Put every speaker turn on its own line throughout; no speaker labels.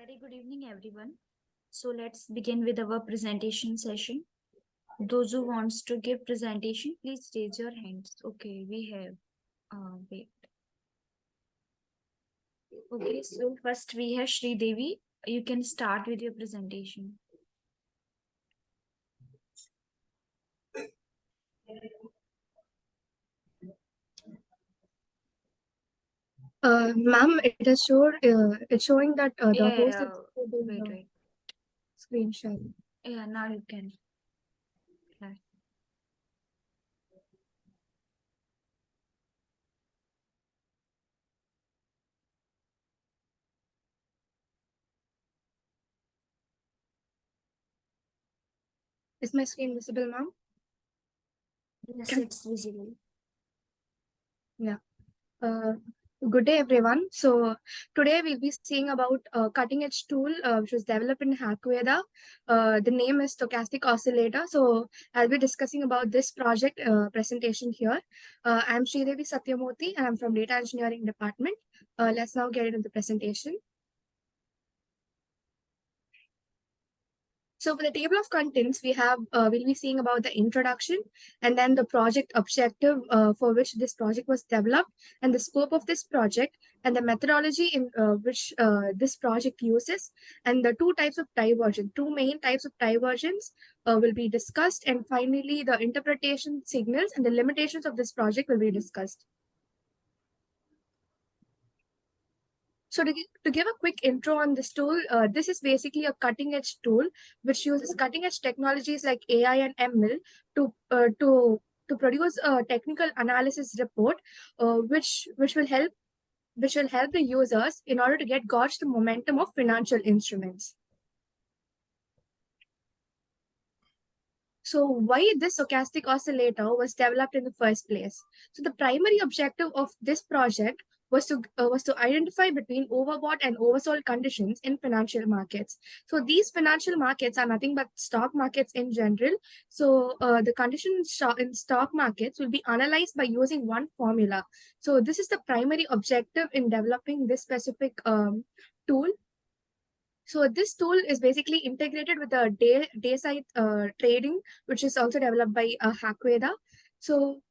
Very good evening, everyone. So let's begin with our presentation session. Those who wants to give presentation, please raise your hands. Okay, we have. Wait. Okay, so first we have Sridevi. You can start with your presentation.
Ma'am, it's showing that the host is
Wait.
screen sharing.
Yeah, now you can. Yeah.
Is my screen visible, ma'am?
Yes, it's visible.
Yeah. Good day, everyone. So today we'll be seeing about a cutting-edge tool which was developed in Hackveda. The name is Stochastic Oscillator. So I'll be discussing about this project presentation here. I'm Sridevi Satyamurthy, and I'm from Data Engineering Department. Let's now get into the presentation. So for the table of contents, we'll be seeing about the introduction and then the project objective for which this project was developed and the scope of this project and the methodology in which this project uses and the two main types of divergence will be discussed, and finally the interpretation signals and the limitations of this project will be discussed. So to give a quick intro on this tool, this is basically a cutting edge tool which uses cutting edge technologies like AI and ML to produce a technical analysis report, which will help the users in order to gauge the momentum of financial instruments. So why this stochastic oscillator was developed in the first place? So the primary objective of this project was to identify between overbought and oversold conditions in financial markets. So these financial markets are nothing but stock markets in general. So the conditions in stock markets will be analyzed by using one formula. So this is the primary objective in developing this specific tool. So this tool is basically integrated with the day side trading, which is also developed by Hackveda. So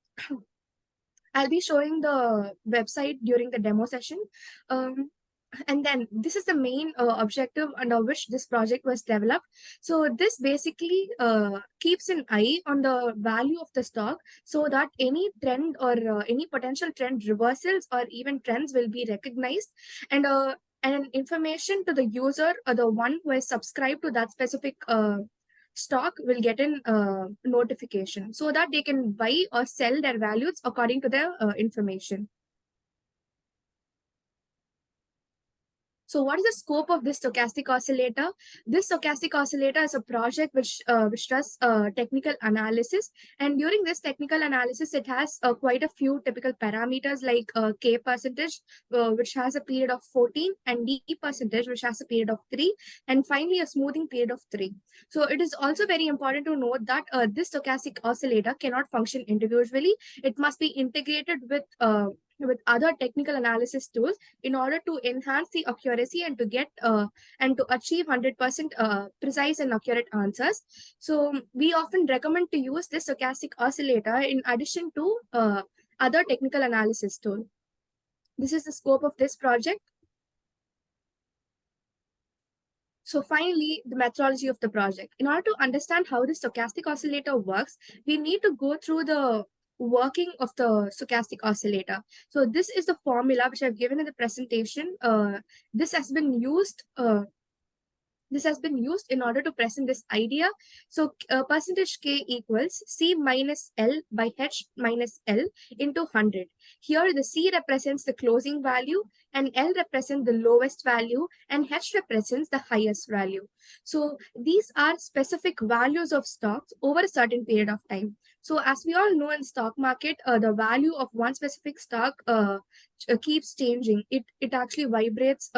I'll be showing the website during the demo session. And then this is the main objective under which this project was developed. So this basically keeps an eye on the value of the stock so that any trend or any potential trend reversals or even trends will be recognized, and information to the user or the one who is subscribed to that specific stock will get an notification so that they can buy or sell their values according to their information. So what is the scope of this stochastic oscillator? This stochastic oscillator is a project which does technical analysis. And during this technical analysis, it has quite a few typical parameters like K percentage, which has a period of 14, and D percentage, which has a period of 3, and finally a smoothing period of 3. So it is also very important to note that this stochastic oscillator cannot function individually. It must be integrated with other technical analysis tools in order to enhance the accuracy and to get and to achieve 100% precise and accurate answers. So we often recommend to use this stochastic oscillator in addition to other technical analysis tool. This is the scope of this project. So finally, the methodology of the project. In order to understand how the stochastic oscillator works, we need to go through the working of the stochastic oscillator. So this is the formula which I've given in the presentation. This has been used in order to present this idea. So percentage K equals C minus L by H minus L into 100. Here the C represents the closing value, and L represents the lowest value, and H represents the highest value. So these are specific values of stocks over a certain period of time. So as we all know, in stock market, the value of one specific stock keeps changing. It actually vibrates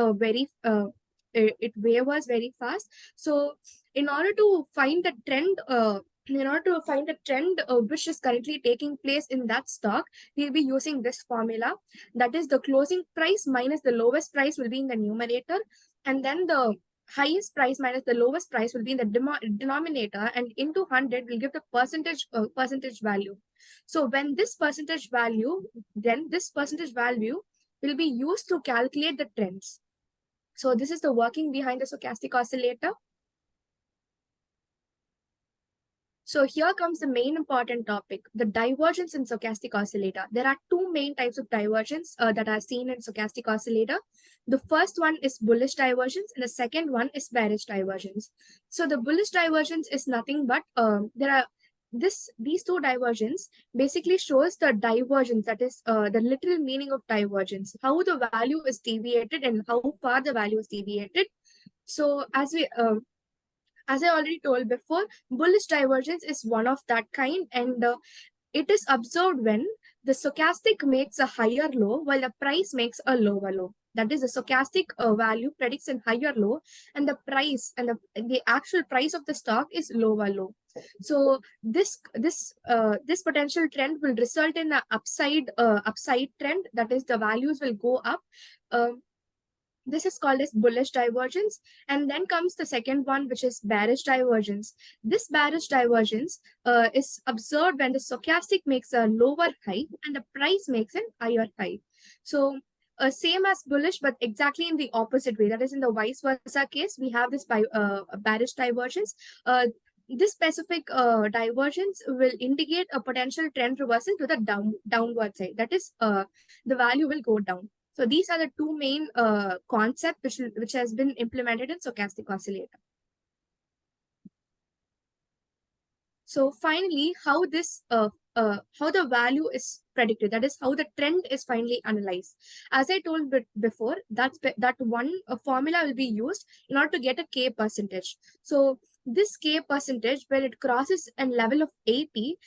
it wavers very fast. So in order to find the trend which is currently taking place in that stock, we'll be using this formula. That is, the closing price minus the lowest price will be in the numerator, and then the highest price minus the lowest price will be in the denominator, and into 100 will give the percentage value. So when this percentage value, then this percentage value will be used to calculate the trends. So this is the working behind the stochastic oscillator. So here comes the main important topic, the divergence in stochastic oscillator. There are two main types of divergence that are seen in stochastic oscillator. The first one is bullish divergence and the second one is bearish divergence. So the bullish divergence is nothing but these two divergence basically shows the divergence, that is the literal meaning of divergence, how the value is deviated and how far the value is deviated. So as I already told before, bullish divergence is one of that kind, and it is observed when the stochastic makes a higher low while the price makes a lower low. That is, the stochastic value predicts a higher low, and the price and the actual price of the stock is lower low. So this potential trend will result in an upside trend. That is, the values will go up. This is called as bullish divergence. And then comes the second one, which is bearish divergence. This bearish divergence is observed when the stochastic makes a lower high and the price makes an higher high. So same as bullish, but exactly in the opposite way. That is, in the vice versa case, we have this bearish divergence. This specific divergence will indicate a potential trend reversal to the downward side. That is, the value will go down. So these are the two main concepts which has been implemented in stochastic oscillator. So finally, how the value is predicted, that is how the trend is finally analyzed. As I told before, that one formula will be used in order to get a K percentage. So this K percentage, when it crosses a level of 80,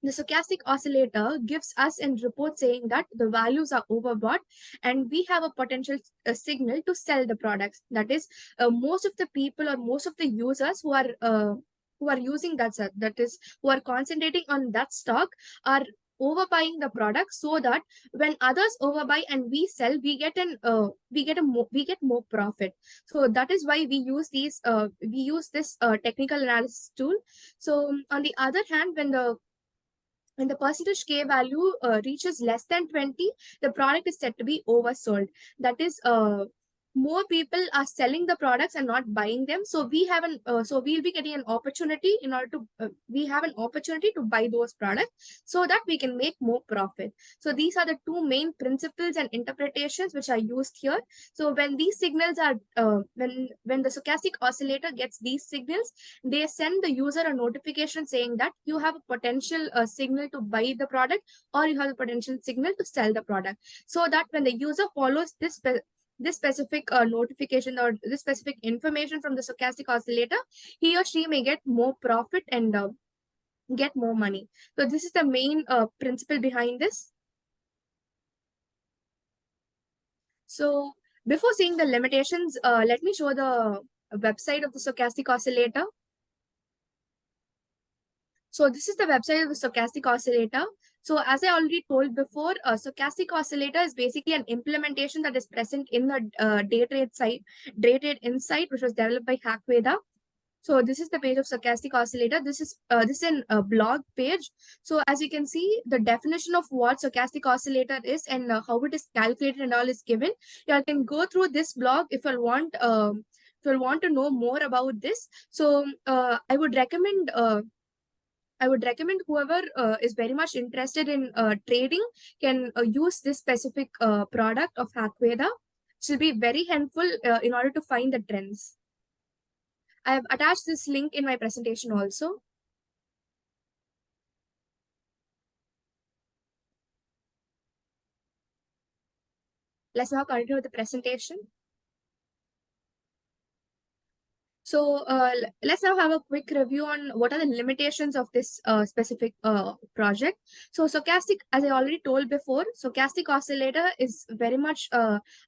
the stochastic oscillator gives us a report saying that the values are overbought and we have a potential signal to sell the products. That is, most of the people or most of the users who are using that is, who are concentrating on that stock, are overbuying the product, so that when others overbuy and we sell, we get more profit. So that is why we use this technical analysis tool. So on the other hand, when the percentage K value reaches less than 20, the product is said to be oversold. That is, more people are selling the products and not buying them. So we'll be getting an opportunity we have an opportunity to buy those products so that we can make more profit. So these are the two main principles and interpretations which are used here. So when these signals are, when the stochastic oscillator gets these signals, they send the user a notification saying that you have a potential signal to buy the product, or you have a potential signal to sell the product. So that when the user follows this specific notification or this specific information from the stochastic oscillator, he or she may get more profit and get more money. So this is the main principle behind this. So before seeing the limitations, let me show the website of the stochastic oscillator. So this is the website of the stochastic oscillator. So as I already told before, a stochastic oscillator is basically an implementation that is present in the day trade insight, which was developed by Hackveda. So this is the page of stochastic oscillator. This is a blog page. So as you can see, the definition of what stochastic oscillator is and how it is calculated and all is given. You can go through this blog if you want. If you want to know more about this. So I would recommend whoever is very much interested in trading can use this specific product of Hackveda. It will be very helpful in order to find the trends. I have attached this link in my presentation also. Let's now continue with the presentation. So let's now have a quick review on what are the limitations of this specific project. So stochastic, as I already told before, stochastic oscillator is very much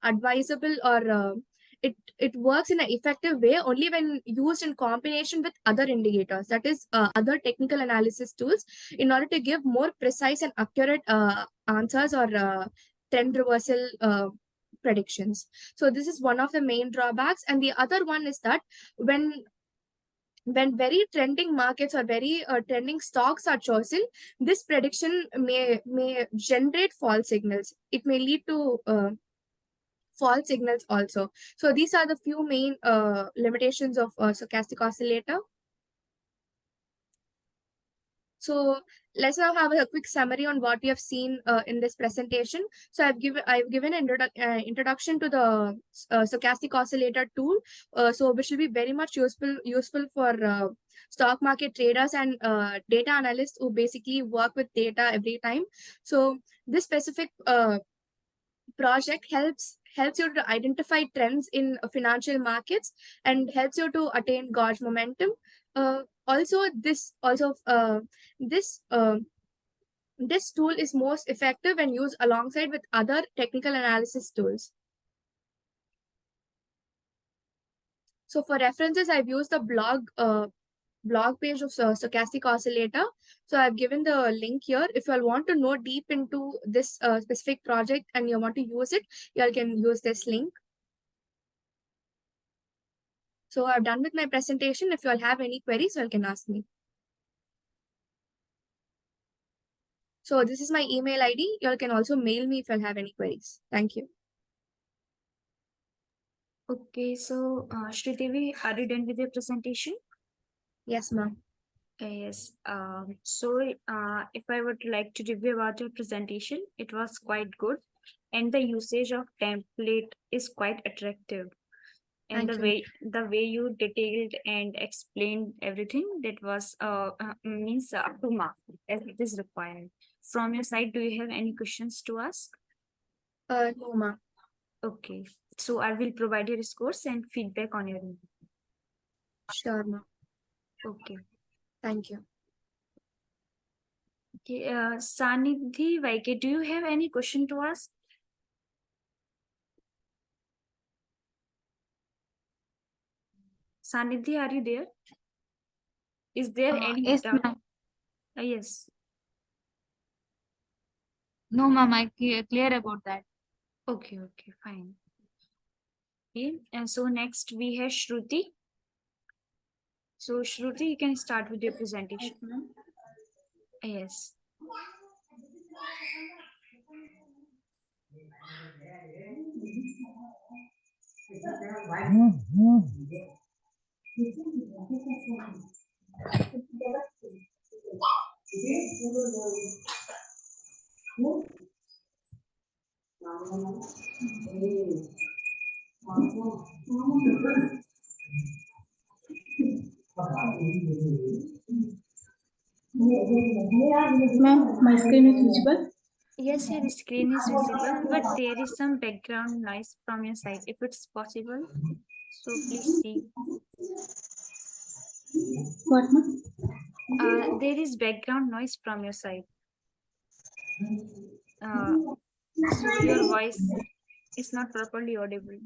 advisable, or it works in an effective way only when used in combination with other indicators, that is other technical analysis tools, in order to give more precise and accurate answers or trend reversal predictions. So this is one of the main drawbacks. And the other one is that when very trending markets or very trending stocks are chosen, this prediction may generate false signals. It may lead to false signals also. So these are the few main limitations of stochastic oscillator. So let's now have a quick summary on what we have seen in this presentation. So I've given an introduction to the stochastic oscillator tool, so which will be very much useful for stock market traders and data analysts who basically work with data every time. So this specific project helps you to identify trends in financial markets and helps you to attain gauge momentum. This tool is most effective when used alongside with other technical analysis tools. So for references, I've used the blog page of Stochastic Oscillator. So I've given the link here. If you all want to know deep into this specific project and you want to use it, you all can use this link. So I've done with my presentation. If you all have any queries, you all can ask me. So this is my email ID. You all can also mail me if you all have any queries. Thank you.
Okay, so Sridevi, are you done with your presentation?
Yes, ma'am.
Yes. If I would like to review about your presentation, it was quite good, and the usage of template is quite attractive. And the way you detailed and explained everything, that was means up to mark as it is required. From your side, do you have any questions to ask?
No, ma'am.
Okay, so I will provide your scores and feedback on your email.
Sure, ma'am.
Okay.
Thank you.
Okay, Sannidhi, Vaike, do you have any question to ask? Sannidhi, are you there? Is there any
Yes,
doubt?
ma'am.
Yes.
No, ma'am, I clear about that.
Okay, fine. Okay, and so next we have Shruti. So Shruti, you can start with your presentation. Yes.
Ma'am, my screen is visible.
Yes, your screen is visible, but there is some background noise from your side. If it's possible, so please see.
What, ma'am?
There is background noise from your side. So your voice is not properly audible.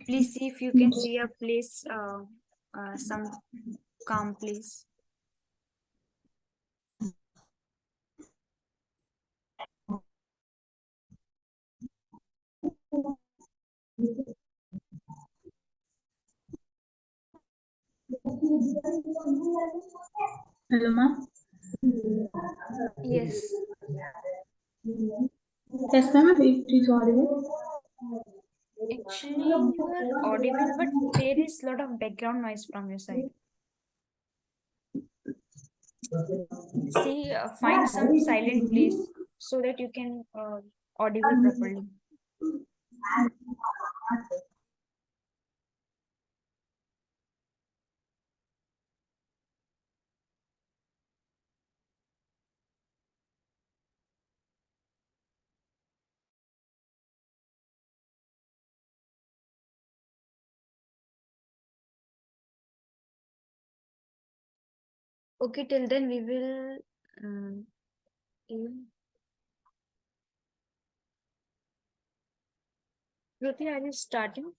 Please see if you can see a place, some calm place.
Hello, ma'am.
Yes.
Yes, ma'am. It is audible.
Actually, you are audible, but there is a lot of background noise from your side. See, find some silent place so that you can audible properly. Okay, till then we will. Shruti, are you starting?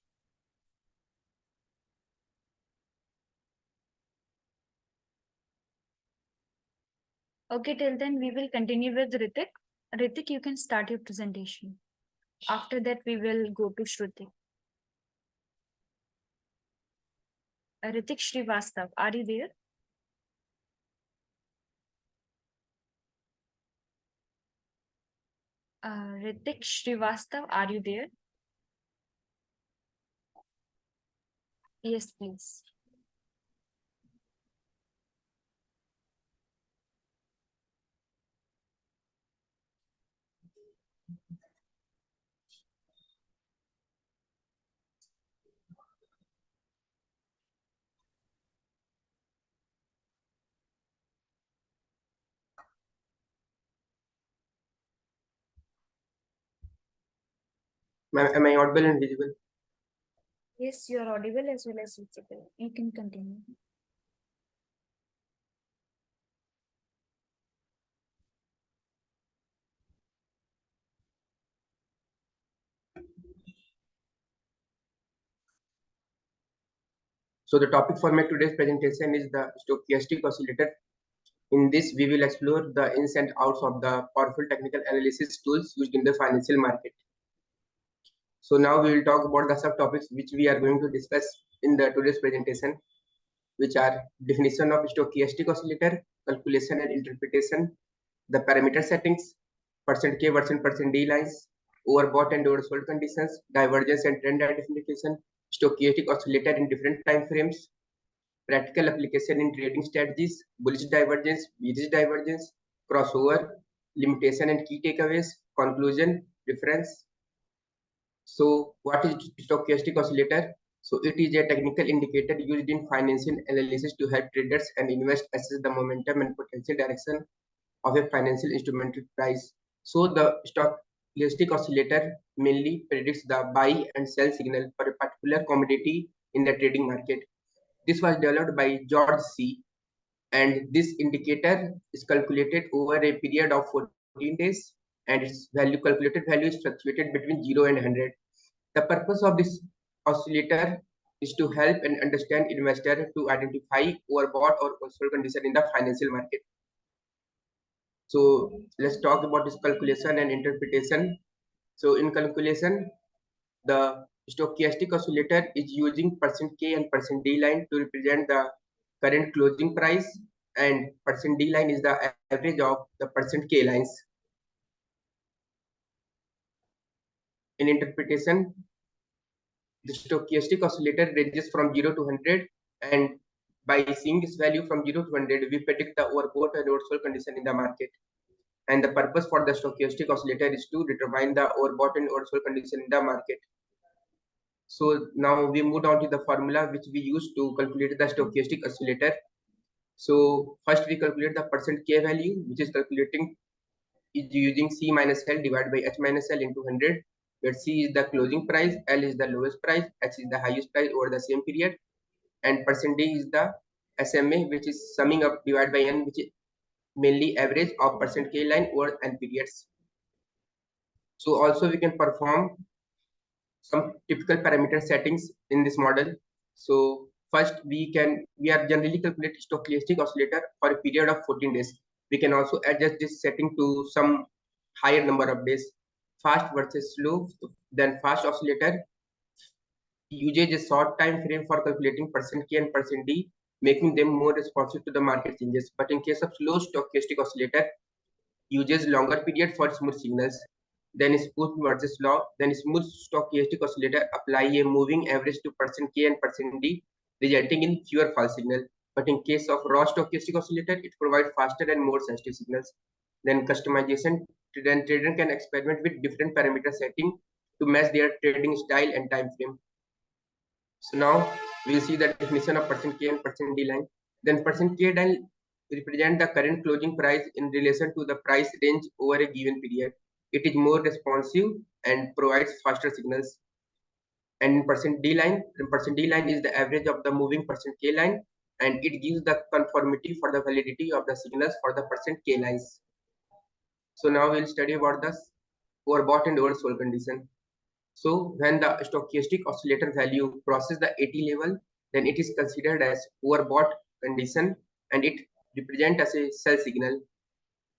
Okay, till then we will continue with Ritik. Ritik, you can start your presentation. After that, we will go to Shruti. Ritik Srivastav, are you there? Ritik Srivastav, are you there? Yes, please.
Am I audible and visible?
Yes, you are audible as well as visible. You can continue.
So the topic for my today's presentation is the stochastic oscillator. In this, we will explore the ins and outs of the powerful technical analysis tools used in the financial market. So now we will talk about the subtopics which we are going to discuss in the today's presentation, which are definition of stochastic oscillator, calculation and interpretation, the parameter settings, percent K versus percent D lines, overbought and oversold conditions, divergence and trend identification, stochastic oscillator in different time frames, practical application in trading strategies, bullish divergence, bearish divergence, crossover, limitation and key takeaways, conclusion, reference. So what is stochastic oscillator? So it is a technical indicator used in financial analysis to help traders and investors assess the momentum and potential direction of a financial instrument price. So the stochastic oscillator mainly predicts the buy and sell signal for a particular commodity in the trading market. This was developed by George C. And this indicator is calculated over a period of 14 days, and its calculated value is fluctuated between 0 and 100. The purpose of this oscillator is to help and understand investor to identify overbought or oversold condition in the financial market. So let's talk about this calculation and interpretation. So in calculation, the stochastic oscillator is using percent K and percent D line to represent the current closing price, and percent D line is the average of the percent K lines. In interpretation, the stochastic oscillator ranges from 0 to 100, and by seeing this value from 0 to 100, we predict the overbought and oversold condition in the market. And the purpose for the stochastic oscillator is to determine the overbought and oversold condition in the market. So now we moved on to the formula which we use to calculate the stochastic oscillator. So first we calculate the percent K value, which is using C minus L divided by H minus L into 100, where C is the closing price, L is the lowest price, H is the highest price over the same period, and percent D is the SMA, which is summing up divided by N, which is mainly average of percent K line over N periods. So also we can perform some typical parameter settings in this model. So first we are generally calculate stochastic oscillator for a period of 14 days. We can also adjust this setting to some higher number of days. Fast versus slow, then fast oscillator uses a short time frame for calculating percent K and percent D, making them more responsive to the market changes. But in case of slow stochastic oscillator, uses longer period for smooth signals. Then smooth versus law. Then smooth stochastic oscillator apply a moving average to percent K and percent D, resulting in fewer false signal. But in case of raw stochastic oscillator, it provides faster and more sensitive signals. Then customization. Then trader can experiment with different parameter setting to match their trading style and time frame. So now we'll see the definition of percent K and percent D line. Then percent K line represent the current closing price in relation to the price range over a given period. It is more responsive and provides faster signals. And percent D line is the average of the moving percent K line, and it gives the conformity for the validity of the signals for the percent K lines. So now we'll study about the overbought and oversold condition. So when the stochastic oscillator value crosses the 80 level, then it is considered as overbought condition, and it represents as a sell signal.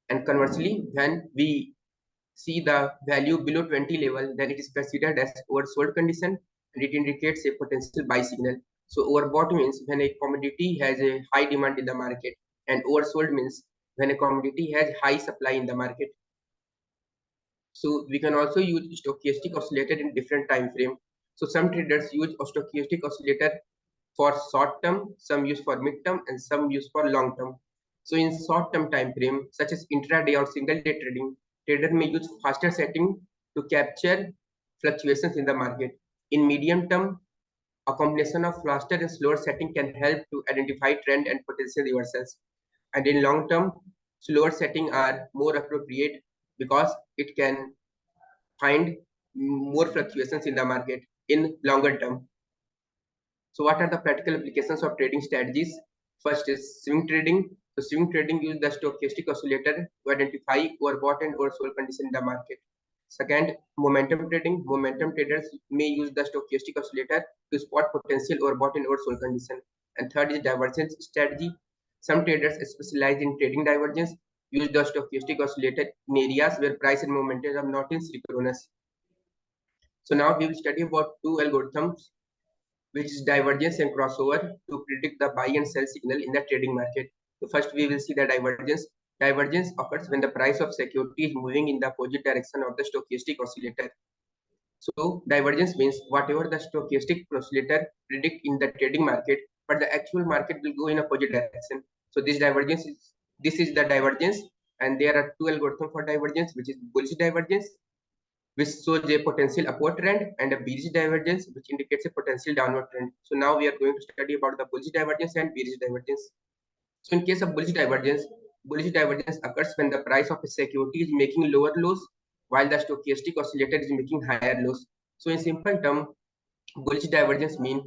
And conversely, when we see the value below 20 level, then it is considered as oversold condition and it indicates a potential buy signal. So overbought means when a commodity has a high demand in the market, and oversold means when a commodity has high supply in the market. So we can also use stochastic oscillator in different time frame. So some traders use a stochastic oscillator for short term, some use for mid term, and some use for long term. So in short term time frame, such as intraday or single day trading, trader may use faster setting to capture fluctuations in the market. In medium term, a combination of faster and slower setting can help to identify trend and potential reversals. And in long term, slower setting are more appropriate because it can find more fluctuations in the market in longer term. So what are the practical applications of trading strategies? First is swing trading. So swing trading uses the stochastic oscillator to identify overbought and oversold condition in the market. Second, momentum trading. Momentum traders may use the stochastic oscillator to spot potential overbought and oversold condition. And third is divergence strategy. Some traders specialize in trading divergence, use the stochastic oscillator in areas where price and momentum are not in synchronous. So now we will study about two algorithms, which is divergence and crossover, to predict the buy and sell signal in the trading market. So first we will see the divergence. Divergence occurs when the price of security is moving in the opposite direction of the stochastic oscillator. So divergence means whatever the stochastic oscillator predict in the trading market, but the actual market will go in opposite direction. So this is the divergence, and there are two algorithms for divergence, which is bullish divergence, which shows a potential upward trend, and a bearish divergence, which indicates a potential downward trend. So now we are going to study about the bullish divergence and bearish divergence. So in case of bullish divergence occurs when the price of a security is making lower lows while the stochastic oscillator is making higher lows. So in simple term, bullish divergence means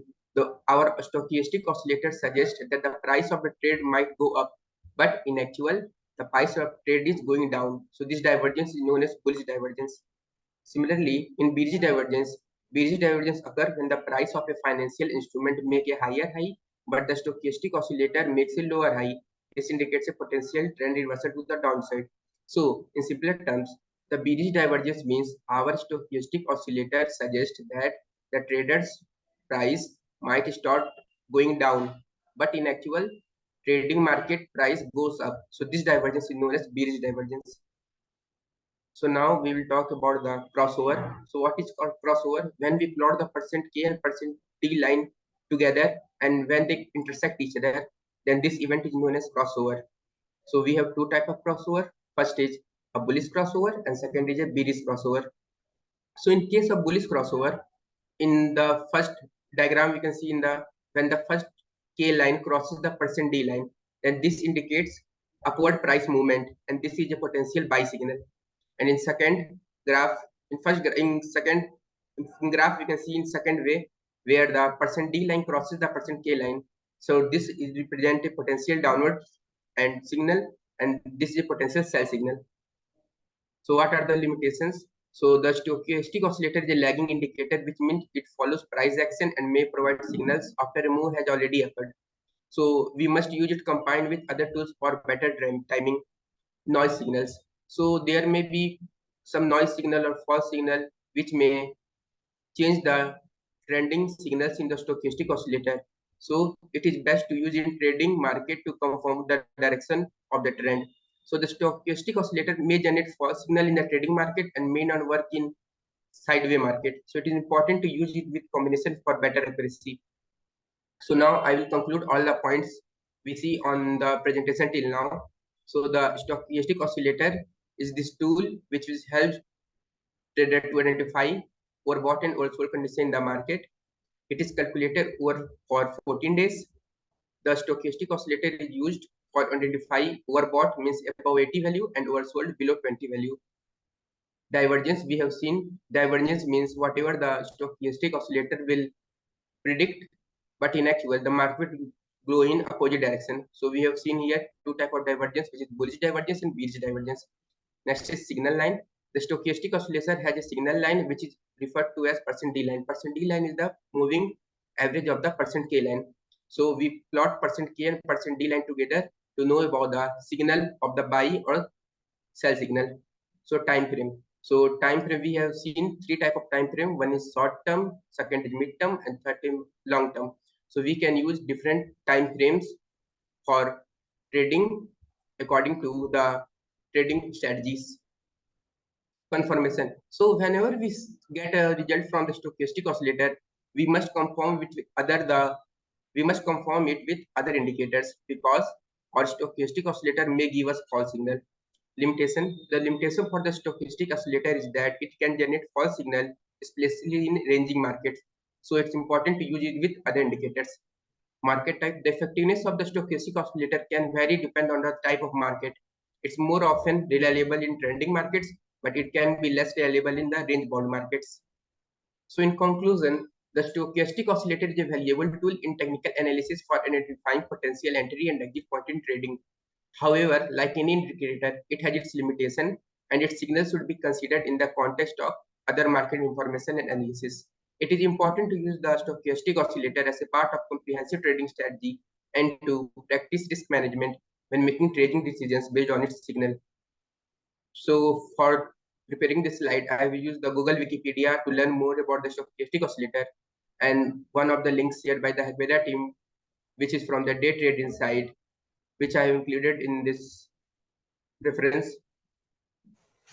our stochastic oscillator suggests that the price of the trade might go up, but in actual, the price of trade is going down. So this divergence is known as bullish divergence. Similarly, in bearish divergence occurs when the price of a financial instrument make a higher high, but the stochastic oscillator makes a lower high. This indicates a potential trend reversal to the downside. So, in simpler terms, the bearish divergence means our stochastic oscillator suggests that the trader's price might start going down, but in actual, trading market price goes up. So, this divergence is known as bearish divergence. So now we will talk about the crossover. So what is called crossover? When we plot the percent K and percent D line together, and when they intersect each other, then this event is known as crossover. So we have two types of crossover. First is a bullish crossover, and second is a bearish crossover. So in case of bullish crossover, in the first diagram we can see when the first K line crosses the percent D line, then this indicates upward price movement, and this is a potential buy signal. And in second graph, in graph we can see in second way where the percent D line crosses the percent K line. So this is represent a potential downward and signal, and this is a potential sell signal. So what are the limitations? So the stochastic oscillator is a lagging indicator, which means it follows price action and may provide signals after a move has already occurred. So we must use it combined with other tools for better timing noise signals. So there may be some noise signal or false signal which may change the trending signals in the stochastic oscillator. So it is best to use in trading market to confirm the direction of the trend. So the stochastic oscillator may generate false signal in the trading market and may not work in sideway market. So it is important to use it with combination for better accuracy. So now I will conclude all the points we see on the presentation till now. So the stochastic oscillator is this tool which helps trader to identify overbought and oversold condition in the market. It is calculated for 14 days. The stochastic oscillator is used for identify overbought means above 80 value and oversold below 20 value. Divergence, we have seen divergence means whatever the stochastic oscillator will predict, but in actual the market will go in opposite direction. So we have seen here two type of divergence, which is bullish divergence and bearish divergence. Next is signal line. The stochastic oscillator has a signal line which is referred to as percent D line. Percent D line is the moving average of the percent K line. So we plot percent K and percent D line together to know about the signal of the buy or sell signal. So time frame. So time frame, we have seen three type of time frame. One is short term, second is mid term, and third is long term. So we can use different time frames for trading according to the trading strategies. Confirmation. So whenever we get a result from the stochastic oscillator, we must confirm it with other indicators, because our stochastic oscillator may give us false signal. Limitation. The limitation for the stochastic oscillator is that it can generate false signal, especially in ranging markets. So it's important to use it with other indicators. Market type. The effectiveness of the stochastic oscillator can vary depend on the type of market. It's more often reliable in trending markets, but it can be less reliable in the range bound markets. So in conclusion, the stochastic oscillator is a valuable tool in technical analysis for identifying potential entry and exit point in trading. However, like any indicator, it has its limitation, and its signals should be considered in the context of other market information and analysis. It is important to use the stochastic oscillator as a part of comprehensive trading strategy and to practice risk management when making trading decisions based on its signal. So for preparing this slide, I will use the Google Wikipedia to learn more about the stochastic oscillator, and one of the links shared by the Helveda team, which is from the Day Trade Insight, which I have included in this reference.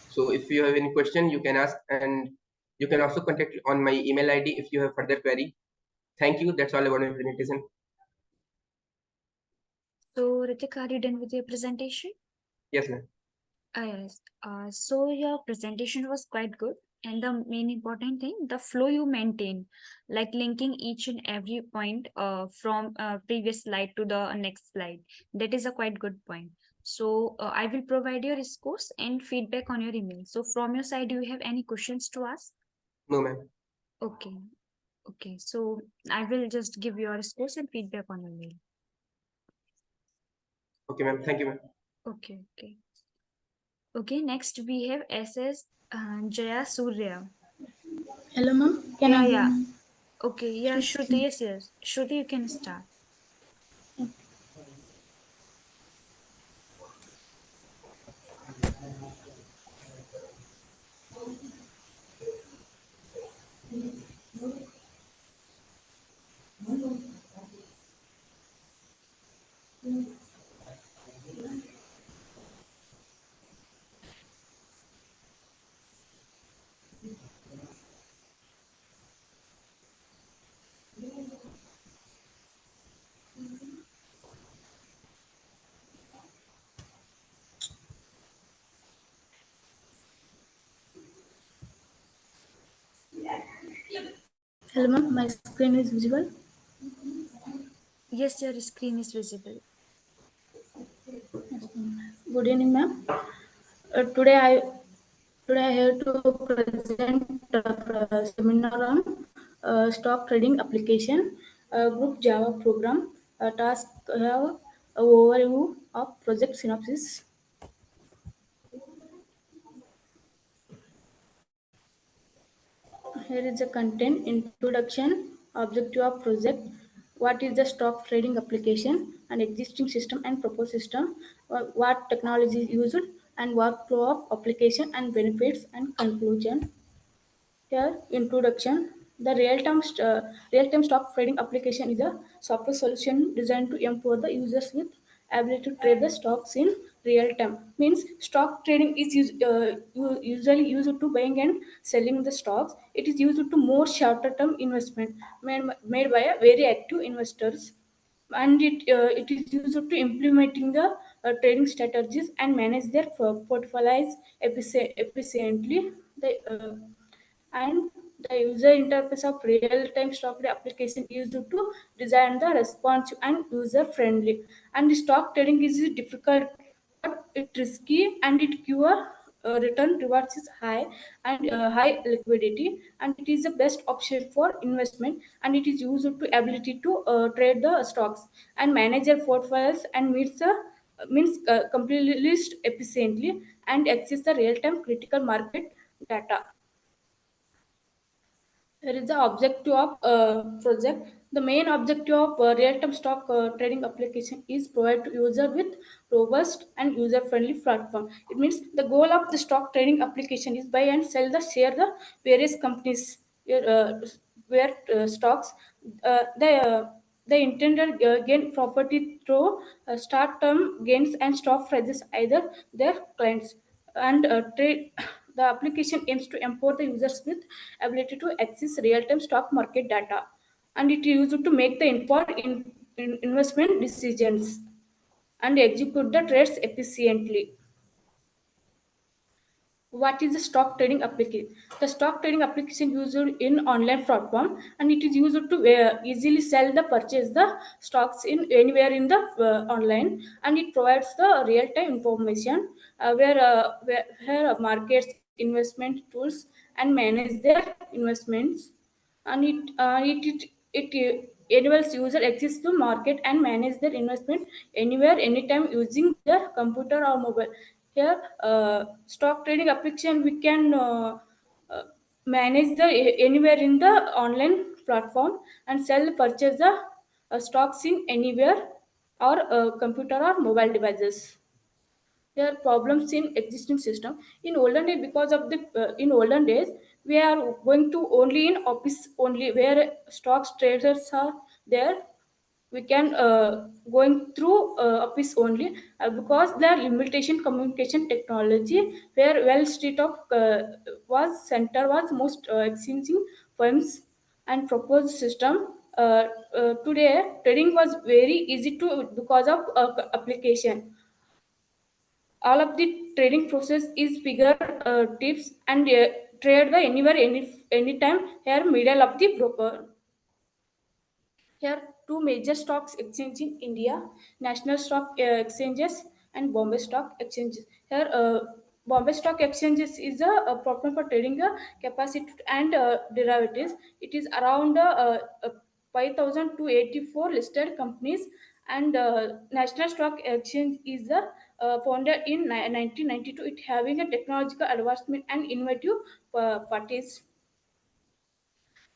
So if you have any question, you can ask, and you can also contact on my email ID if you have further query. Thank you. That's all about my presentation.
So, Ritik, are you done with your presentation?
Yes, ma'am.
Yes. So your presentation was quite good. And the main important thing, the flow you maintain, like linking each and every point from previous slide to the next slide. That is a quite good point. So I will provide your scores and feedback on your email. So from your side, do you have any questions to ask?
No, ma'am.
Okay. Okay. So I will just give your scores and feedback on your mail.
Okay, ma'am. Thank you, ma'am.
Okay. Okay. Okay. Next we have SS JAYASURIYA.
Hello, ma'am. Can I
Yeah.
hear?
Okay, yeah, Shruti, yes. Shruti, you can start.
Hello, ma'am. My screen is visible.
Yes, your screen is visible.
Good evening, ma'am. Today I have to present a seminar on stock trading application, group Java program. Task have an overview of project synopsis. Here is the content: introduction, objective of project, what is the stock trading application, and existing system and proposed system, what technology is used, and workflow of application and benefits, and conclusion. Here, introduction. The real-time stock trading application is a software solution designed to empower the users with ability to trade the stocks in real time. Means stock trading is usually used to buying and selling the stocks. It is used to more shorter term investment made by a very active investors, and it is used to implementing the trading strategies and manage their portfolios efficiently. And the user interface of real-time stock application is used to design the responsive and user-friendly. And the stock trading is difficult, but it's risky, and it cure return rewards is high, and high liquidity, and it is the best option for investment, and it is used to ability to trade the stocks and manage their portfolios and means completely list efficiently and access the real-time critical market data. Here is the objective of project. The main objective of real-time stock trading application is provide to user with robust and user-friendly platform. It means the goal of the stock trading application is buy and sell the share the various companies where stocks. They intended gain property through short-term gains and stock prices either their clients and trade. The application aims to empower the users with ability to access real-time stock market data, and it is used to make the investment decisions and execute the trades efficiently. What is the stock trading application? The stock trading application used in online platform, and it is used to easily sell the purchase the stocks in anywhere in the online, and it provides the real time information where markets investment tools and manage their investments, and it enables user access to market and manage their investment anywhere anytime using their computer or mobile. Here stock trading application we can uh, manage the anywhere in the online platform and sell purchase the stocks in anywhere or computer or mobile devices. There are problems in existing system in olden days because of the in olden days we are going to only in office only where stocks traders are there. We can going through office only because the limitation communication technology where well street of was center was most exchanging firms and proposed system. Today trading was very easy to because of application. All of the trading process is figure tips and trade the anywhere anytime here middle of the broker. Here two major stocks exchange in India: National Stock Exchanges and Bombay Stock Exchanges. Here Bombay Stock Exchanges is a platform for trading capacity and derivatives. It is around 5,284 listed companies, and National Stock Exchange is founded in 1992. It having a technological advancement and innovative parties.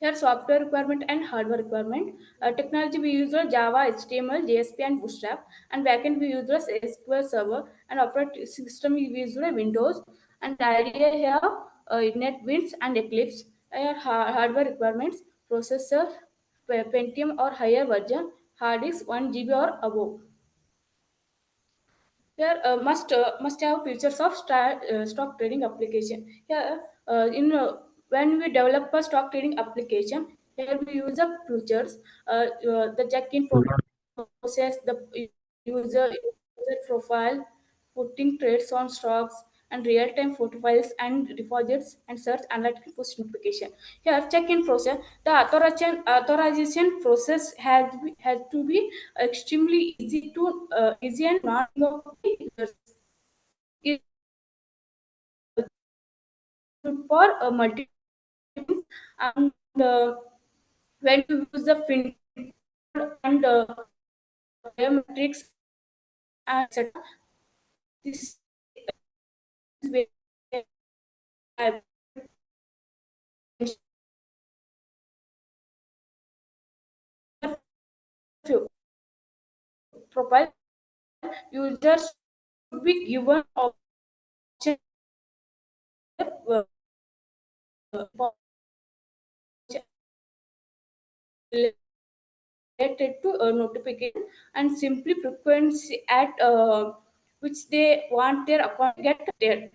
Here, software requirement and hardware requirement. Technology we use Java, HTML, JSP, and Bootstrap. And backend we use SQL Server. And operating system we use Windows. And IDE here, NetBeans and Eclipse. Here, hardware requirements: processor, Pentium or higher version, hard disk 1 GB or above. Here must have features of stock trading application. Here in when we develop a stock trading application, here we use the features, the check-in process, the user profile, putting trades on stocks, and real-time photo files and deposits, and search analytics push notification. Here, check-in process. The authorization process has to be extremely easy and not of the users. It for multiple and when you use the fin and biometrics and etc. This is where I profile users should be given option uh, for related to notification and simply frequency at which they want their account to get there,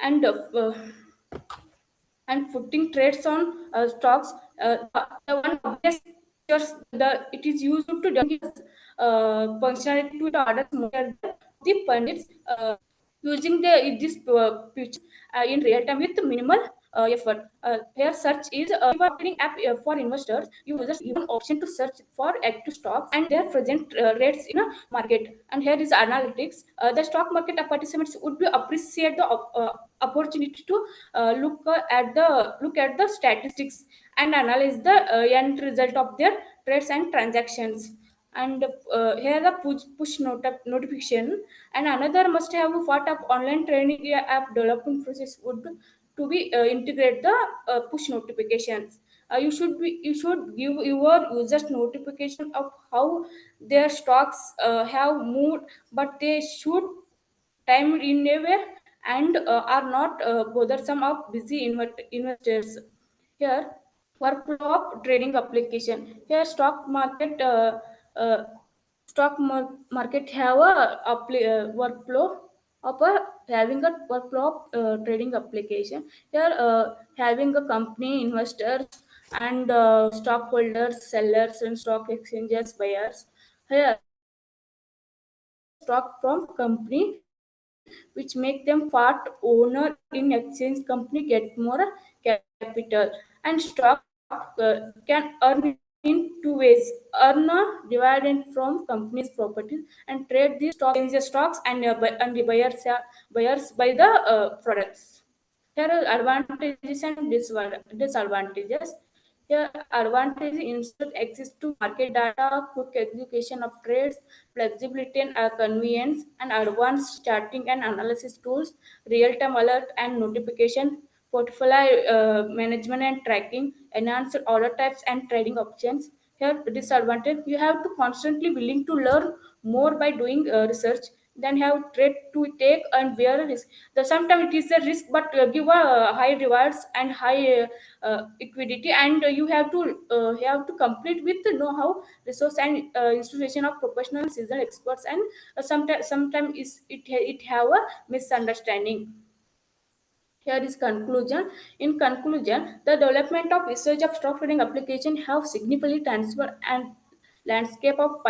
and and putting trades on stocks. The one obvious features the it is used to demonstrate functionality to the others the pundits using this feature in real time with minimal effort. Here, search is a marketing app for investors. Users even option to search for active stocks and their present rates in a market. And here is analytics. The stock market participants would be appreciate the opportunity to look at the statistics and analyze the end result of their trades and transactions. And here the notification. And another must have part of online training app development process would to be integrate the push notifications. You should give your users notification of how their stocks have moved, but they should time in a way and are not bothersome of busy investors. Here, workflow of trading application. Here, uh, market have a workflow of having a workflow of trading application. Here, having a company investors and stockholders, sellers, and stock exchanges buyers. Here, stock from company which make them part owner in exchange company get more capital, and stock can earn in two ways: earn a dividend from company's properties and trade these stocks exchange the stocks, and the buyers buy the products. Here are advantages and disadvantages. Here, advantages insert access to market data, quick execution of trades, flexibility and convenience, and advanced charting and analysis tools, real-time alert and notification, portfolio management and tracking, enhanced order types and trading options. Here, disadvantage: you have to constantly willing to learn more by doing research. Then have trade to take and bear a risk. Sometimes it is a risk, but give a high rewards and high equity, and you have to complete with the know-how, resource, and institution of professional seasoned experts. And sometimes it have a misunderstanding. Here is conclusion. In conclusion, the development of research of stock trading application have significantly transformed and landscape of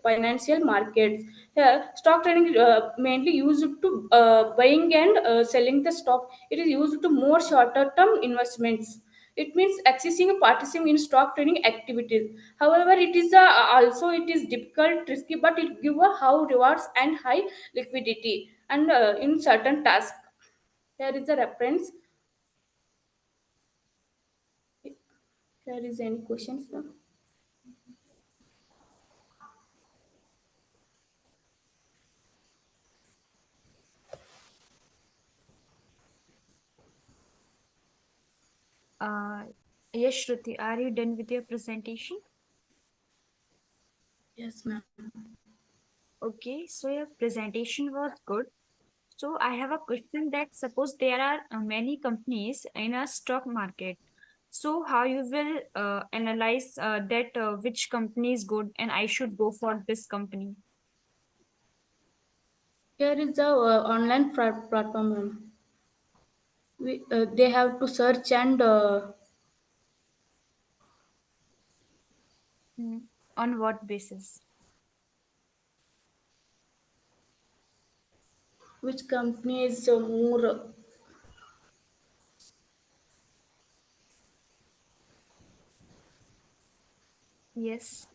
financial markets. Here, stock trading mainly used to buying and selling the stock. It is used to more shorter term investments. It means accessing and participating in stock trading activities. However, it is difficult, risky, but it gives a high rewards and high liquidity and in certain tasks. Here is a reference. Here is any questions now?
Yes, Shruti, are you done with your presentation?
Yes, ma'am.
Okay, so your presentation was good. So I have a question that suppose there are many companies in a stock market. So how you will analyze that which company is good and I should go for this company?
Here is the online platform, ma'am. They have to search and
Hmm. On what basis?
which company is more.
Yes.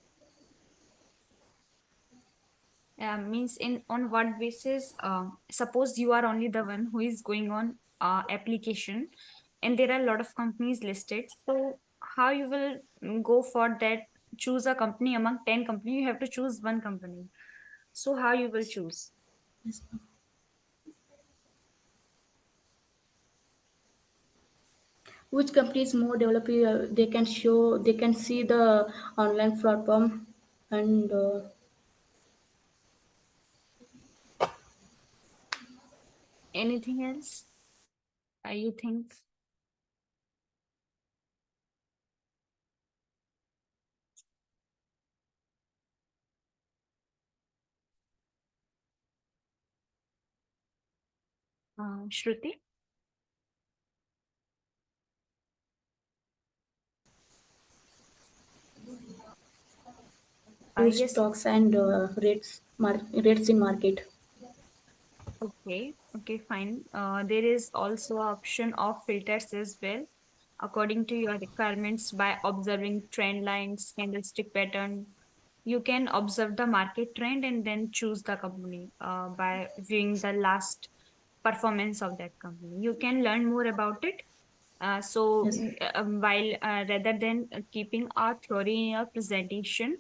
Means in on what basis? Suppose you are only the one who is going on application, and there are a lot of companies listed. So how you will go for that? Choose a company among 10 companies. You have to choose one company. So how you will choose?
Yes, ma'am. Which company is more developed? They can see the online platform and
Anything else? You think? Shruti? Yes.
stocks and rates in market.
Okay, okay, fine. There is also a option of filters as well, according to your requirements by observing trend lines, candlestick pattern. You can observe the market trend and then choose the company by viewing the last performance of that company. You can learn more about it.
Yes.
While rather than keeping our theory in your presentation,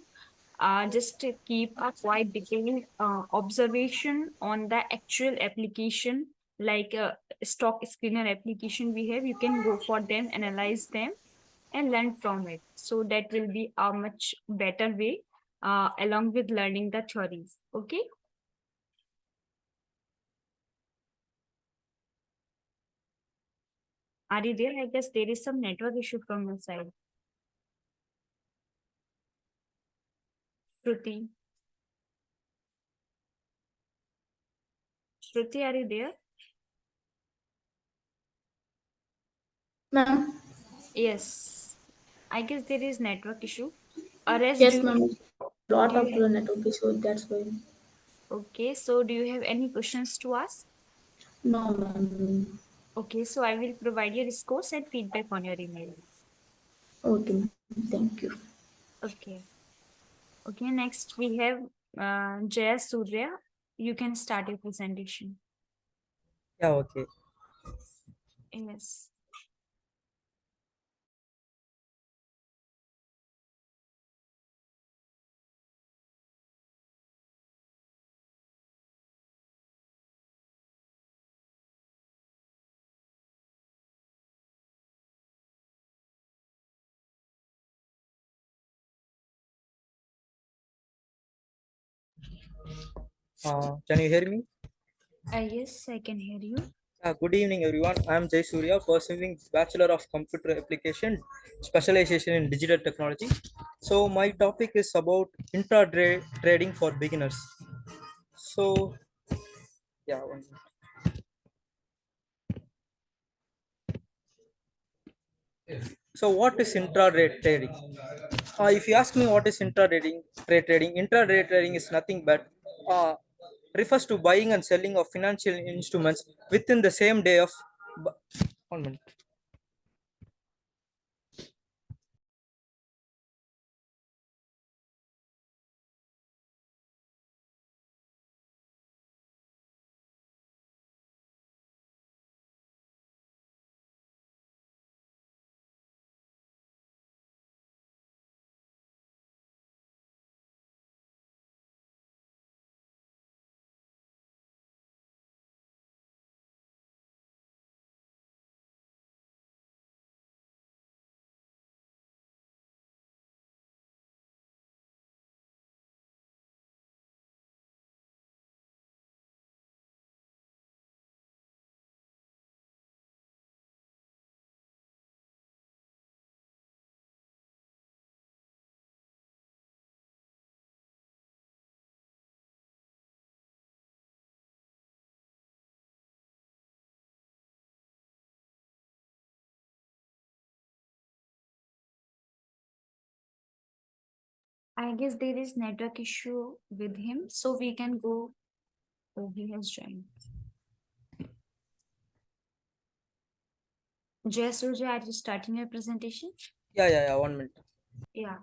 just to keep a quite detailed observation on the actual application, like stock screener application we have. You can go for them, analyze them, and learn from it. So that will be a much better way along with learning the theories. Okay. Are you there? I guess there is some network issue from your side. Shruti. Shruti, are you there?
Ma'am.
Yes. I guess there is network issue. Or else
Yes,
do
ma'am. Lot
do
of
you
network issue, that's why.
okay, so do you have any questions to ask?
No, ma'am.
Okay, so I will provide your scores and feedback on your email.
Okay, ma'am. Thank you.
Okay. Okay, next we have JAYASURYA. You can start your presentation.
Yeah, okay.
Yes.
Can you hear me?
Yes, I can hear you.
Good evening, everyone. I am JAYASURIYA, pursuing Bachelor of Computer Application, specialization in digital technology. So my topic is about intraday trading for beginners. So yeah, so what is intraday trading? If you ask me what is intraday trading is nothing but refers to buying and selling of financial instruments within the same day of. 1 minute.
I guess there is network issue with him, so we can go. Oh, he has joined. JAYASURYA, are you starting your presentation?
Yeah. 1 minute.
Yeah.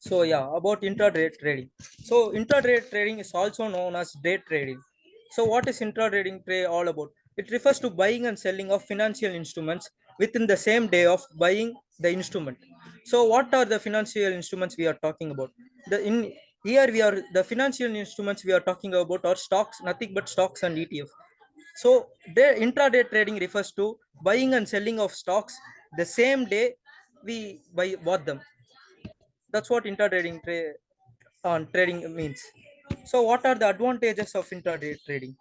So yeah, about intraday trading. So intraday trading is also known as day trading. So what is intraday trade all about? It refers to buying and selling of financial instruments within the same day of buying the instrument. So what are the financial instruments we are talking about? The in here we are the financial instruments we are talking about are stocks, nothing but stocks and ETF. So the intraday trading refers to buying and selling of stocks the same day we bought them. That's what trading means. So what are the advantages of intraday trading?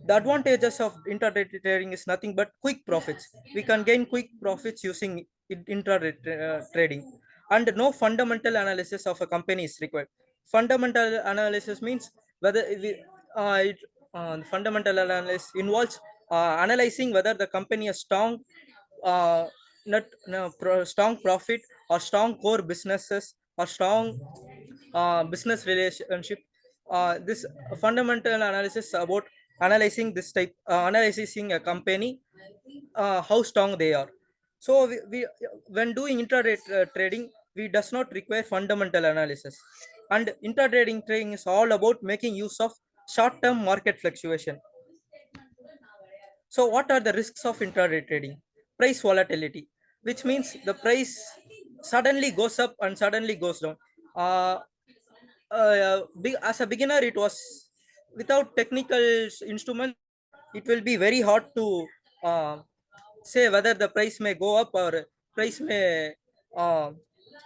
The advantages of intraday trading is nothing but quick profits. We can gain quick profits using intraday trading, and no fundamental analysis of a company is required. Fundamental analysis means whether fundamental analysis involves analyzing whether the company has strong uh, not no, strong profit or strong core businesses or strong business relationship. This fundamental analysis about analyzing this type analyzing a company, how strong they are. So we when doing intraday trading, we does not require fundamental analysis, and intraday trading is all about making use of short term market fluctuation. So what are the risks of intraday trading? Price volatility, which means the price suddenly goes up and suddenly goes down. uh, as a beginner, it was without technical instruments. It will be very hard to uh, say whether the price may go up or price may uh,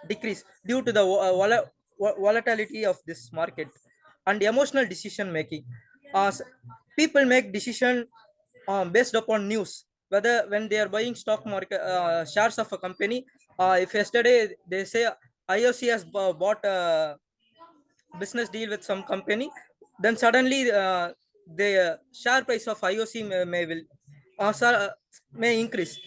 decrease due to the volatility of this market and emotional decision making. People make decision based upon news, whether when they are buying stock market shares of a company. If yesterday they say IOC has bought a business deal with some company, then suddenly the share price of IOC may increase.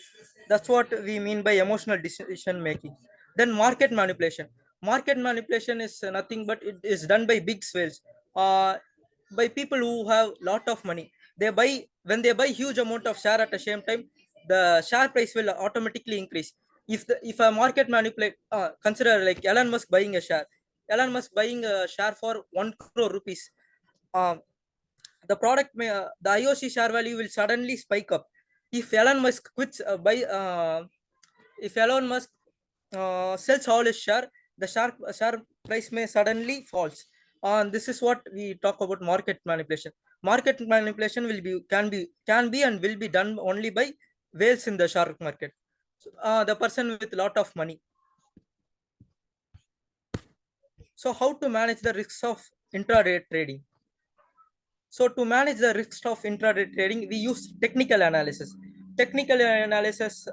That's what we mean by emotional decision making. Then market manipulation. Market manipulation is nothing but it is done by big swells, by people who have lot of money. They buy when they buy huge amount of share at the same time, the share price will automatically increase. If a market manipulate, consider like Elon Musk buying a share. Elon Musk buying a share for 1 crore rupees. Um, the product may the IOC share value will suddenly spike up. If Elon Musk quits if Elon Musk sells all his share, the share price may suddenly falls. This is what we talk about market manipulation. Market manipulation can be and will be done only by whales in the shark market. The person with lot of money. So how to manage the risks of intraday trading? So to manage the risks of intraday trading, we use technical analysis. Technical analysis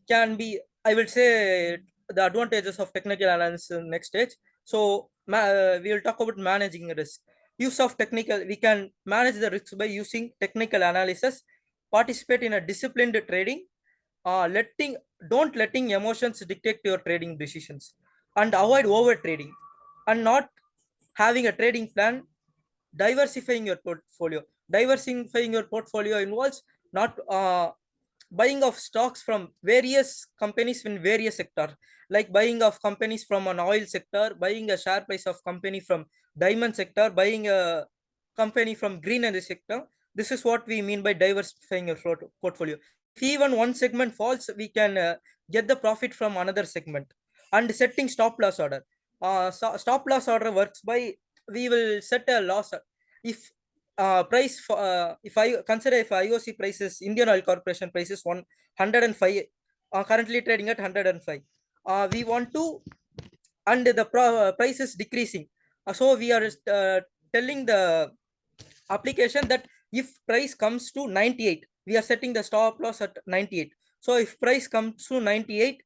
can be, I will say, the advantages of technical analysis in next stage. So we will talk about managing risk. Use of technical, we can manage the risks by using technical analysis. Participate in a disciplined trading. Don't letting emotions dictate your trading decisions, and avoid over trading, and not having a trading plan. Diversifying your portfolio. Diversifying your portfolio involves not buying of stocks from various companies in various sectors, like buying of companies from an oil sector, buying a share price of company from diamond sector, buying a company from green energy sector. This is what we mean by diversifying your portfolio. If even one segment falls, we can get the profit from another segment. And setting stop loss order. Stop loss order works by, we will set a loss if price for if I consider, if IOC prices, Indian Oil Corporation prices 105, currently trading at 105. We want to, and the price is decreasing. So we are telling the application that if price comes to 98, we are setting the stop loss at 98. So if price comes to 98,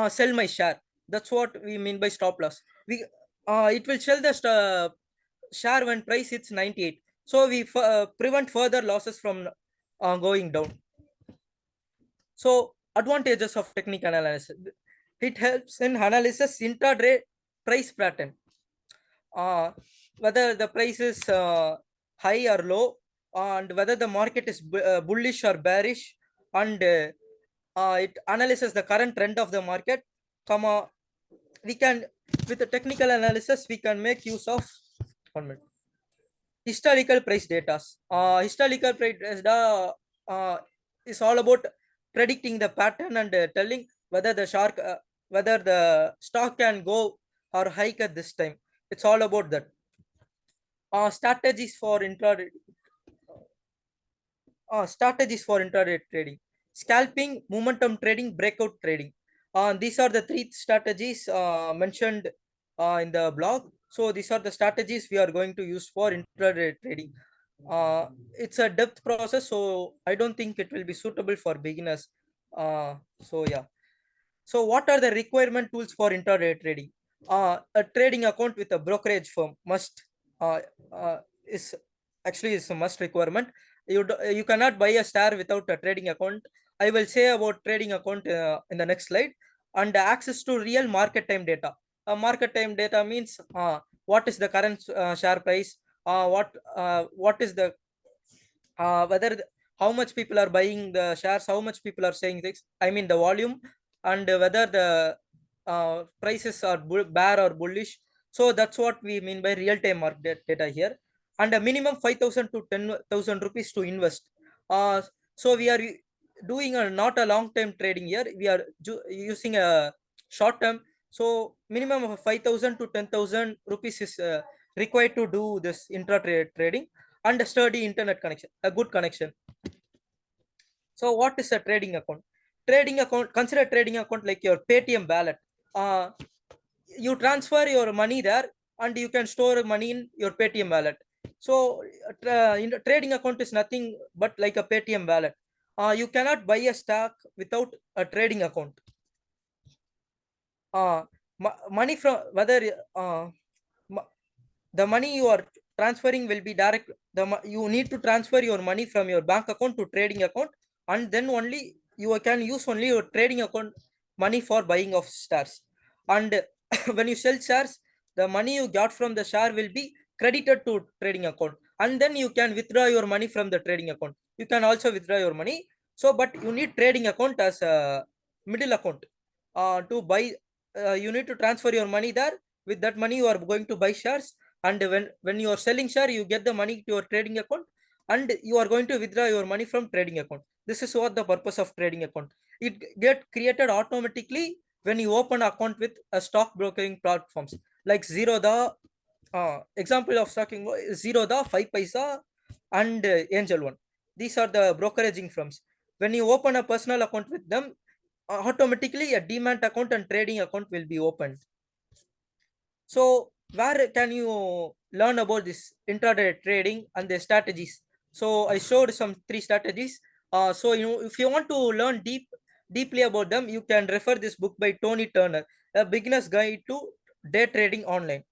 sell my share. That's what we mean by stop loss. We it will sell the share when price hits 98. So we prevent further losses from going down. So advantages of technical analysis. It helps in analysis intraday price pattern. Whether the price is high or low, and whether the market is bullish or bearish, and it analyzes the current trend of the market. We can, with the technical analysis, we can make use of 1 minute. Historical price data. Historical price data is all about predicting the pattern and telling whether whether the stock can go or hike at this time. It's all about that. Strategies for intraday. Strategies for intraday trading: scalping, momentum trading, breakout trading. These are the 3 strategies mentioned in the blog. So these are the strategies we are going to use for intraday trading. It's a depth process, so I don't think it will be suitable for beginners. So yeah. So what are the requirement tools for intraday trading? A trading account with a brokerage firm must is a must requirement. You cannot buy a share without a trading account. I will say about trading account in the next slide. And access to real market time data. Market time data means what is the current share price, what is the how much people are buying the shares, how much people are saying this, I mean the volume, and whether the prices are bear or bullish. So that's what we mean by real time market data here. And a minimum 5,000 to 10,000 rupees to invest. So we are doing not a long term trading here. We are using a short term. So minimum of 5,000 to 10,000 rupees is required to do this intra-trade trading, and a sturdy internet connection, a good connection. So what is a trading account? Trading account, consider trading account like your Paytm wallet. You transfer your money there and you can store money in your Paytm wallet. So trading account is nothing but like a Paytm wallet. You cannot buy a stock without a trading account. Money from whether the money you are transferring will be direct. You need to transfer your money from your bank account to trading account, and then only you can use only your trading account money for buying of shares. And when you sell shares, the money you got from the share will be credited to trading account, and then you can withdraw your money from the trading account. You can also withdraw your money. So but you need trading account as a middle account to buy. You need to transfer your money there. With that money you are going to buy shares, and when you are selling share, you get the money to your trading account, and you are going to withdraw your money from trading account. This is what the purpose of trading account. It get created automatically when you open account with a stock brokering platforms like Zerodha. Example of stocking Zerodha, 5paisa, and Angel One. These are the brokeraging firms. When you open a personal account with them, automatically a demat account and trading account will be opened. So where can you learn about this intraday trading and the strategies? So I showed some 3 strategies. So if you want to learn deeply about them, you can refer this book by Tony Turner, A Beginner's Guide to Day Trading Online.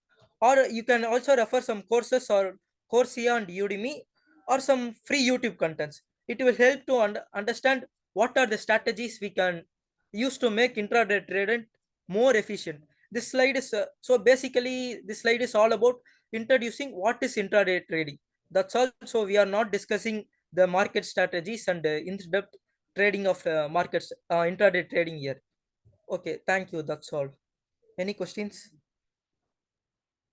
Or you can also refer some courses or Coursera and Udemy, or some free YouTube contents. It will help to understand what are the strategies we can use to make intraday trading more efficient. This slide is so basically this slide is all about introducing what is intraday trading. That's all. So we are not discussing the market strategies and in-depth trading of markets, intraday trading here. Okay, thank you. That's all. Any questions?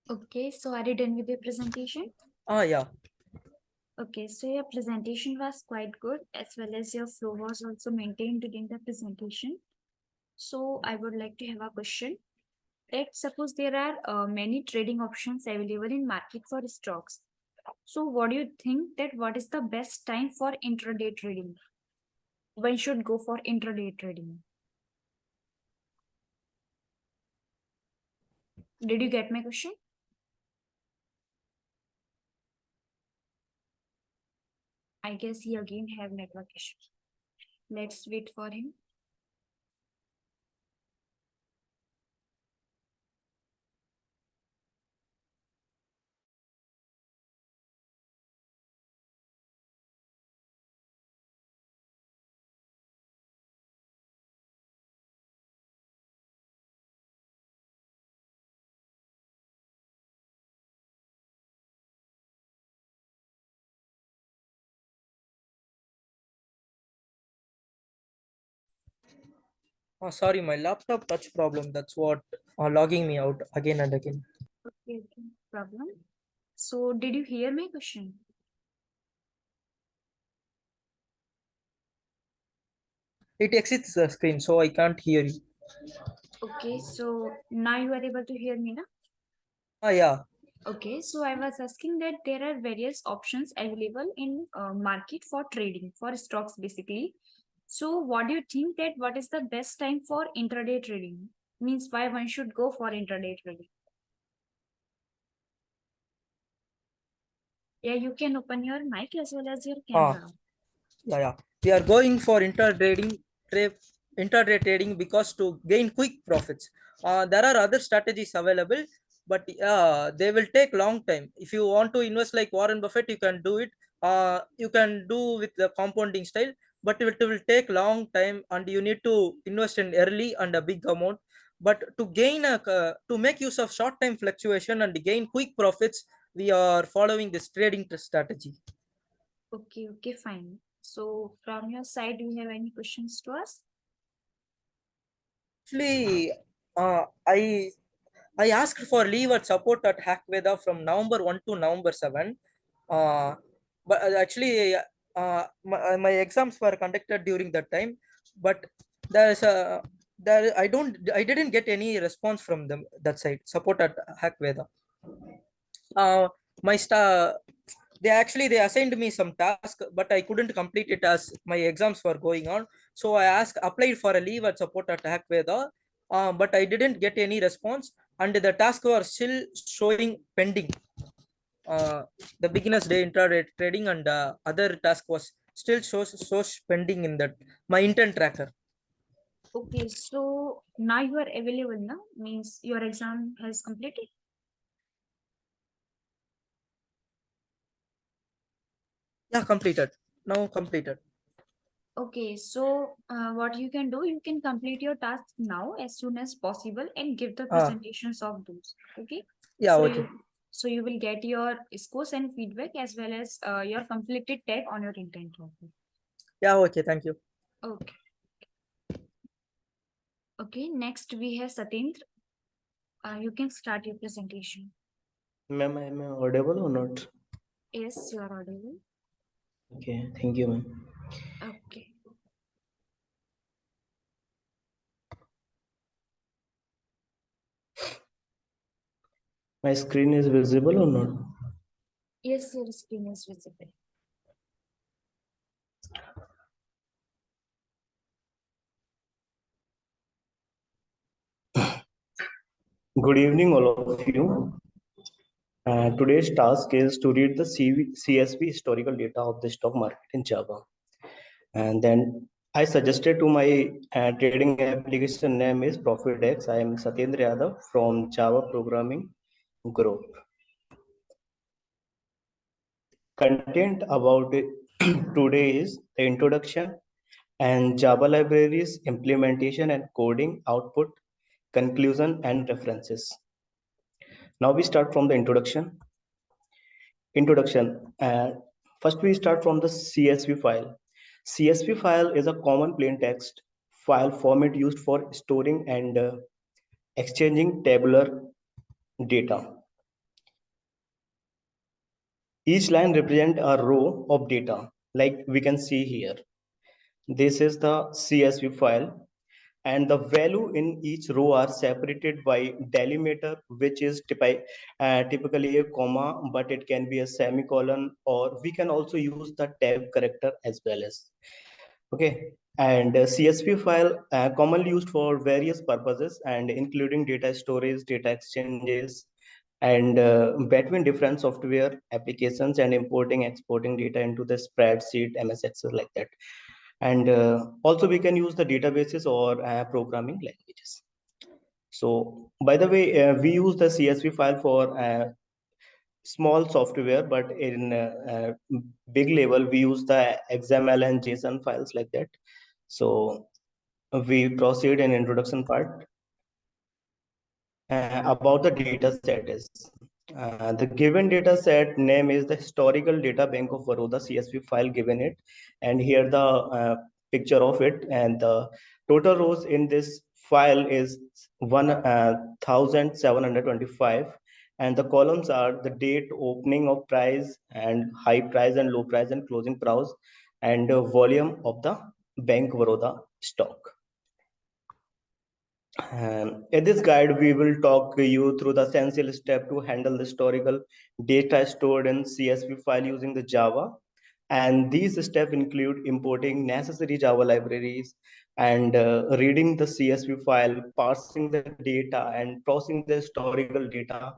Okay, so are you done with your presentation?
Yeah.
Okay, so your presentation was quite good, as well as your flow was also maintained during the presentation. So I would like to have a question. Let's suppose there are many trading options available in market for stocks. So what do you think that what is the best time for intraday trading? When should go for intraday trading? Did you get my question? I guess he again have network issue. Let's wait for him.
Sorry, my laptop touch problem. That's what logging me out again and again.
Okay, problem. So did you hear my question?
It exits the screen, so I can't hear you.
Okay, so now you are able to hear me, na?
Yeah.
Okay, so I was asking that there are various options available in market for trading for stocks basically. So what do you think that what is the best time for intraday trading? Means why one should go for intraday trading? Yeah, you can open your mic as well as your camera.
Yeah. We are going for intraday trading because to gain quick profits. There are other strategies available, but they will take long time. If you want to invest like Warren Buffett, you can do it. You can do with the compounding style, but it will take long time, and you need to invest in early and a big amount. But to make use of short time fluctuation and gain quick profits, we are following this trading strategy.
Okay, fine. So from your side, do you have any questions to us?
Actually, I asked for leave at support at Hackveda from November 1 to November 7. But actually, my exams were conducted during that time. But there is a I didn't get any response from them, that side support at Hackveda. My star they assigned me some task, but I couldn't complete it as my exams were going on. So I applied for a leave at support at Hackveda, but I didn't get any response, and the task were still showing pending. uh, the beginner's day intraday trading and other task was still shows pending in that my intern tracker.
Okay, so now you are available now, means your exam has completed.
Yeah, completed. Now completed.
Okay, so what you can do, you can complete your task now as soon as possible and give the
Ah,
presentations of those. Okay,
yeah,
so
okay.
you will get your scores and feedback as well as your completed tag on your intent topic.
Yeah, okay. Thank you.
Okay. Okay, next we have Satendra. You can start your presentation.
Ma'am, am I audible or not?
Yes, you are audible.
Okay, thank you, ma'am.
Okay.
My screen is visible or not?
Yes, your screen is visible.
Good evening, all of you. Today's task is to read the CSV historical data of the stock market in Java. And then I suggested to my trading application name is ProfitX. I am Satendra Yadav from Java Programming Group. Content about it today is the introduction and Java libraries, implementation and coding output, conclusion and references. Now we start from the introduction. First we start from the CSV file. CSV file is a common plain text file format used for storing and exchanging tabular data. Each line represents a row of data, like we can see here. This is the CSV file, and the value in each row are separated by delimiter, which is typically a comma, but it can be a semicolon, or we can also use the tab character as well as. Okay, and CSV file commonly used for various purposes and including data storage, data exchanges, and between different software applications and importing, exporting data into the spreadsheet, MS Excel like that. And also we can use the databases or programming languages. So by the way, we use the CSV file for small software, but in big level we use the XML and JSON files like that. So we proceed in introduction part. About the data set is the given data set name is the historical data bank of Baroda CSV file given it, and here the picture of it, and the total rows in this file is 1725, and the columns are the date, opening of price and high price and low price and closing price, and volume of the Bank Baroda stock. In this guide, we will talk you through the essential step to handle the historical data stored in CSV file using the Java. And these steps include importing necessary Java libraries and reading the CSV file, parsing the data and processing the historical data,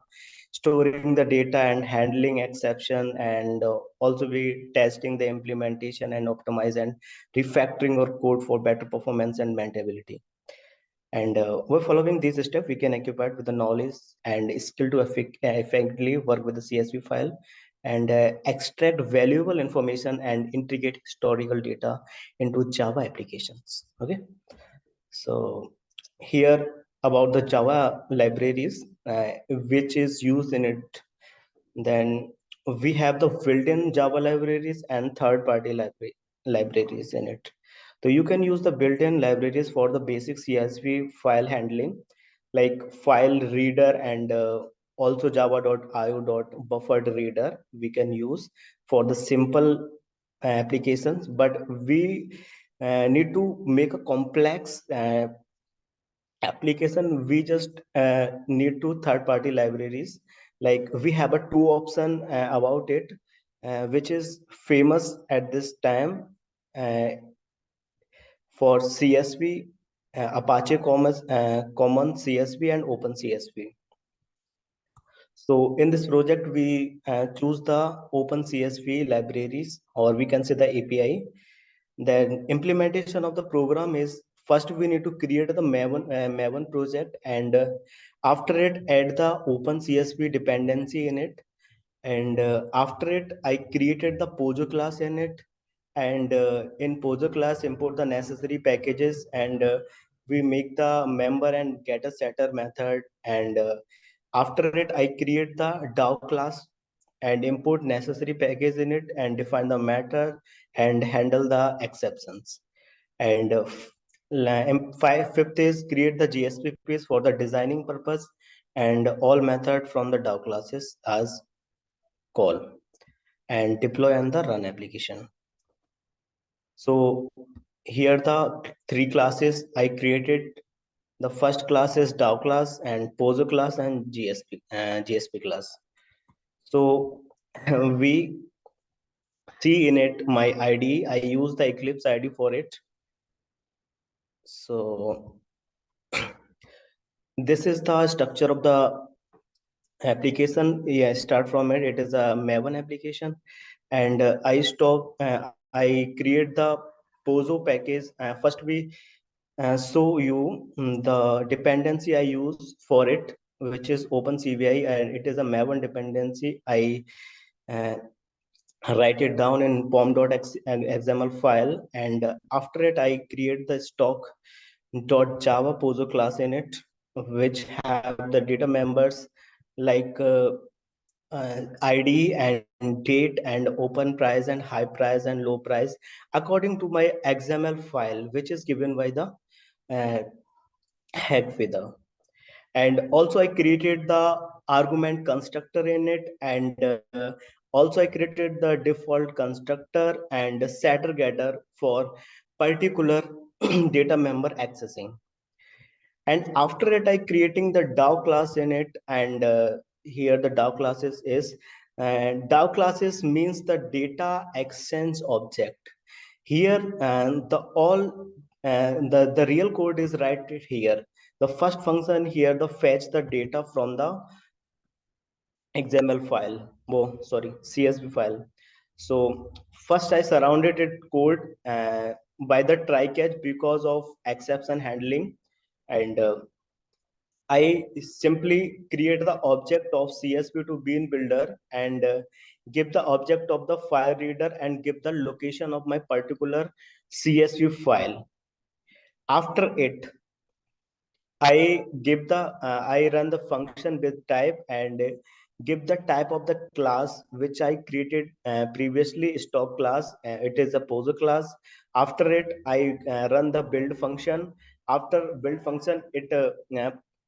storing the data and handling exception, and also be testing the implementation and optimize and refactoring our code for better performance and maintainability. And by following these steps, we can equip with the knowledge and skill to effectively work with the CSV file and extract valuable information and integrate historical data into Java applications. Okay, so here about the Java libraries, which is used in it. Then we have the built-in Java libraries and third-party libraries in it. So you can use the built-in libraries for the basic CSV file handling, like file reader and also java.io.buffered reader we can use for the simple applications. But we need to make a complex application, we just need two third-party libraries. Like we have a two option about it, which is famous at this time uh, for CSV, Apache Common CSV and Open CSV. So in this project, we choose the Open CSV libraries, or we can say the API. Then implementation of the program is, first we need to create the Maven project, and after it add the Open CSV dependency in it, and after it I created the Pojo class in it, and in Pojo class import the necessary packages, and we make the member and get a setter method, and after it I create the DAO class and import necessary package in it and define the method and handle the exceptions. And fifth is create the GSP page for the designing purpose, and all method from the DAO classes as call, and deploy and the run application. So here the three classes I created. The first class is DAO class and Pozo class and GSP class. So we see in it my ID. I use the Eclipse ID for it. So this is the structure of the application. Yeah, start from it. It is a Maven application, and I create the Pozo package. First, we show you the dependency I use for it, which is OpenCVI, and it is a Maven dependency. I uh, write it down in pom.xml file, and after it I create the stock.java Pozo class in it, which have the data members like ID and date and open price and high price and low price according to my XML file, which is given by the uh, head feather. And also I created the argument constructor in it, and also I created the default constructor and setter getter for particular data member accessing. And after it I creating the DAO class in it, and here the DAO classes is, DAO classes means the data exchange object. Here and the all the real code is right here. The first function here, the fetch the data from the XML file, sorry, CSV file. So first I surrounded it code by the try catch because of exception handling, and I simply create the object of CSV to bean builder, and give the object of the file reader and give the location of my particular CSV file. After it, I run the function with type, and give the type of the class which I created previously, stock class. It is a Pozo class. After it, I run the build function. After build function, it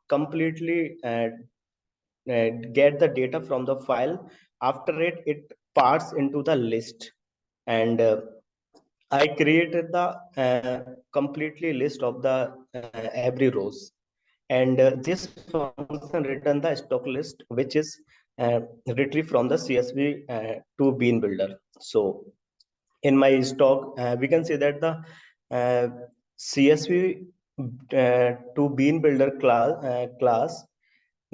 completely get the data from the file. After it, it parts into the list, and I created the completely list of the every rows, and this function return the stock list, which is retrieved from the CSV to bean builder. So in my stock, we can say that the CSV to bean builder class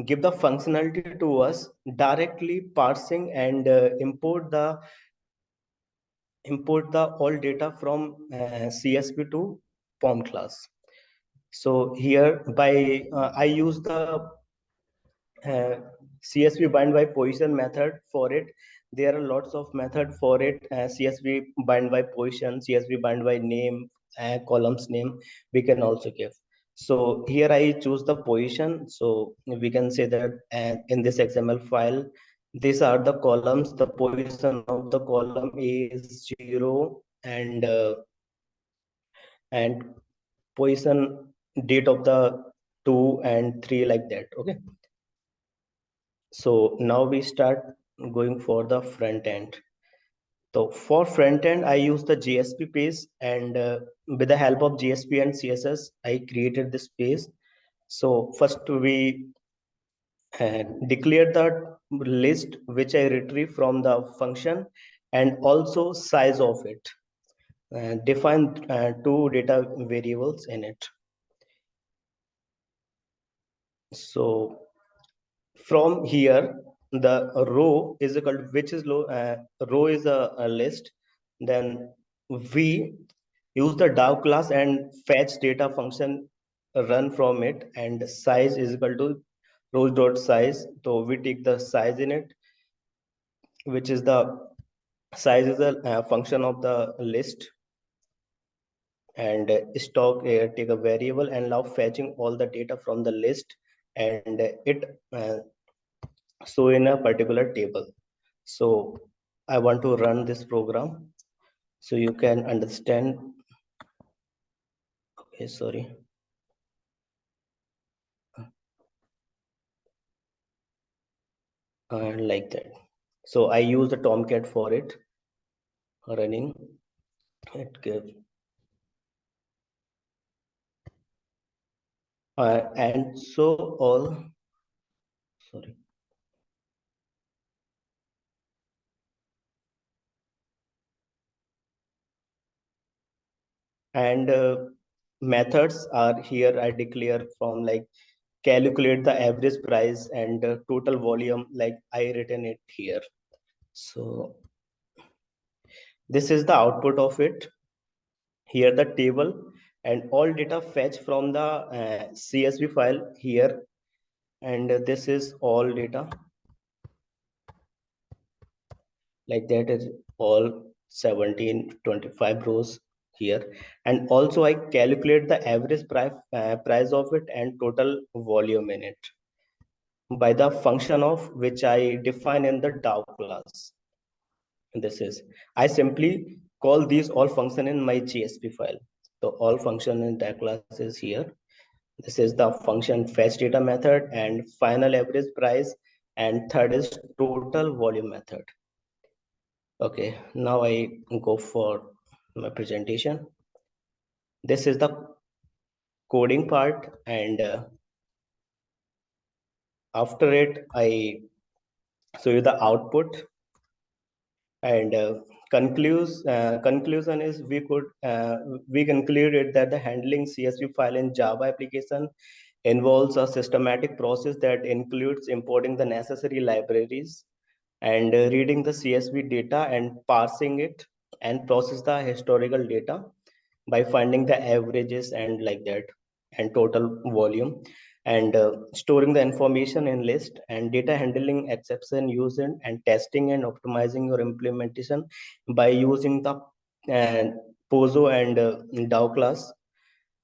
give the functionality to us directly parsing and import the all data from CSV to POM class. So here by I use the uh, CSV bind by position method for it. There are lots of method for it. CSV bind by position, CSV bind by name, columns name. We can also give. So here I choose the position. So we can say that in this XML file, these are the columns. The position of the column is 0, and position date of the 2 and 3, like that. Okay. So now we start going for the front end. So for front end, I use the JSP page, and with the help of JSP and CSS, I created this page. So first we declare the list which I retrieve from the function and also size of it. Define two data variables in it. So from here, the row is equal to which is row is a list. Then we use the DAO class and fetch data function run from it, and size is equal to rows dot size. So we take the size in it, which is the size is a function of the list, and stock take a variable and now fetching all the data from the list, and it show in a particular table. So I want to run this program so you can understand. Okay, sorry. And like that. So I use the Tomcat for it running. It gives and so all sorry. And methods are here. I declare from like calculate the average price and total volume, like I written it here. So this is the output of it. Here the table and all data fetch from the CSV file here, and this is all data like that is all 1725 rows here, and also I calculate the average price of it and total volume in it by the function of which I define in the DAO class. This is I simply call these all function in my GSP file. So all function in that class is here. This is the function fetch data method and final average price, and third is total volume method. Okay, now I go for my presentation. This is the coding part, and after it I show you the output, and conclusion is we concluded that the handling CSV file in Java application involves a systematic process that includes importing the necessary libraries and reading the CSV data and parsing it and process the historical data by finding the averages and like that and total volume, and storing the information in list and data handling exception using and testing and optimizing your implementation by using the POSO and DAO class.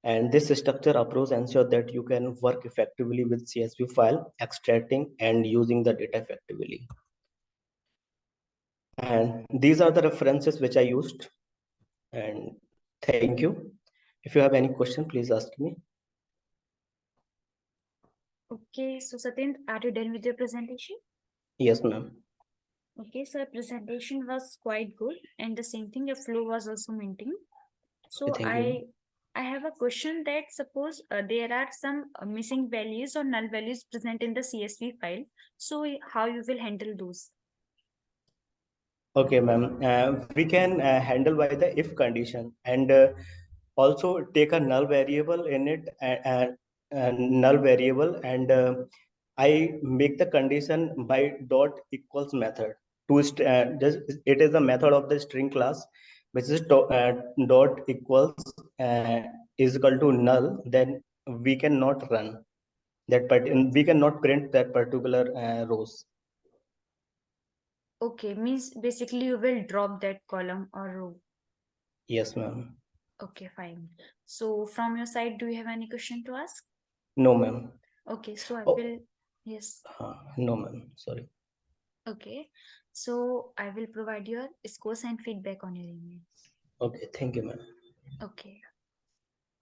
And this structure approach ensure that you can work effectively with CSV file, extracting and using the data effectively. And these are the references which I used. And thank you. If you have any question, please ask me.
Okay, so Satendra, are you done with your presentation?
Yes, ma'am.
Okay, so your presentation was quite good, and the same thing, your flow was also maintained. So
Thank you.
I have a question that suppose there are some missing values or null values present in the CSV file. So how you will handle those?
Okay, ma'am. We can handle by the if condition, and also take a null variable in it, null variable, and I make the condition by dot equals method. It is a method of the string class, which is dot equals is equal to null. Then we cannot run that, but we cannot print that particular rows.
Okay, means basically you will drop that column or row.
Yes, ma'am.
Okay, fine. So from your side, do you have any question to ask?
No, ma'am.
Okay, so I
Oh.
will, yes.
No, ma'am. Sorry.
Okay, so I will provide your scores and feedback on your email.
Okay, thank you, ma'am.
Okay.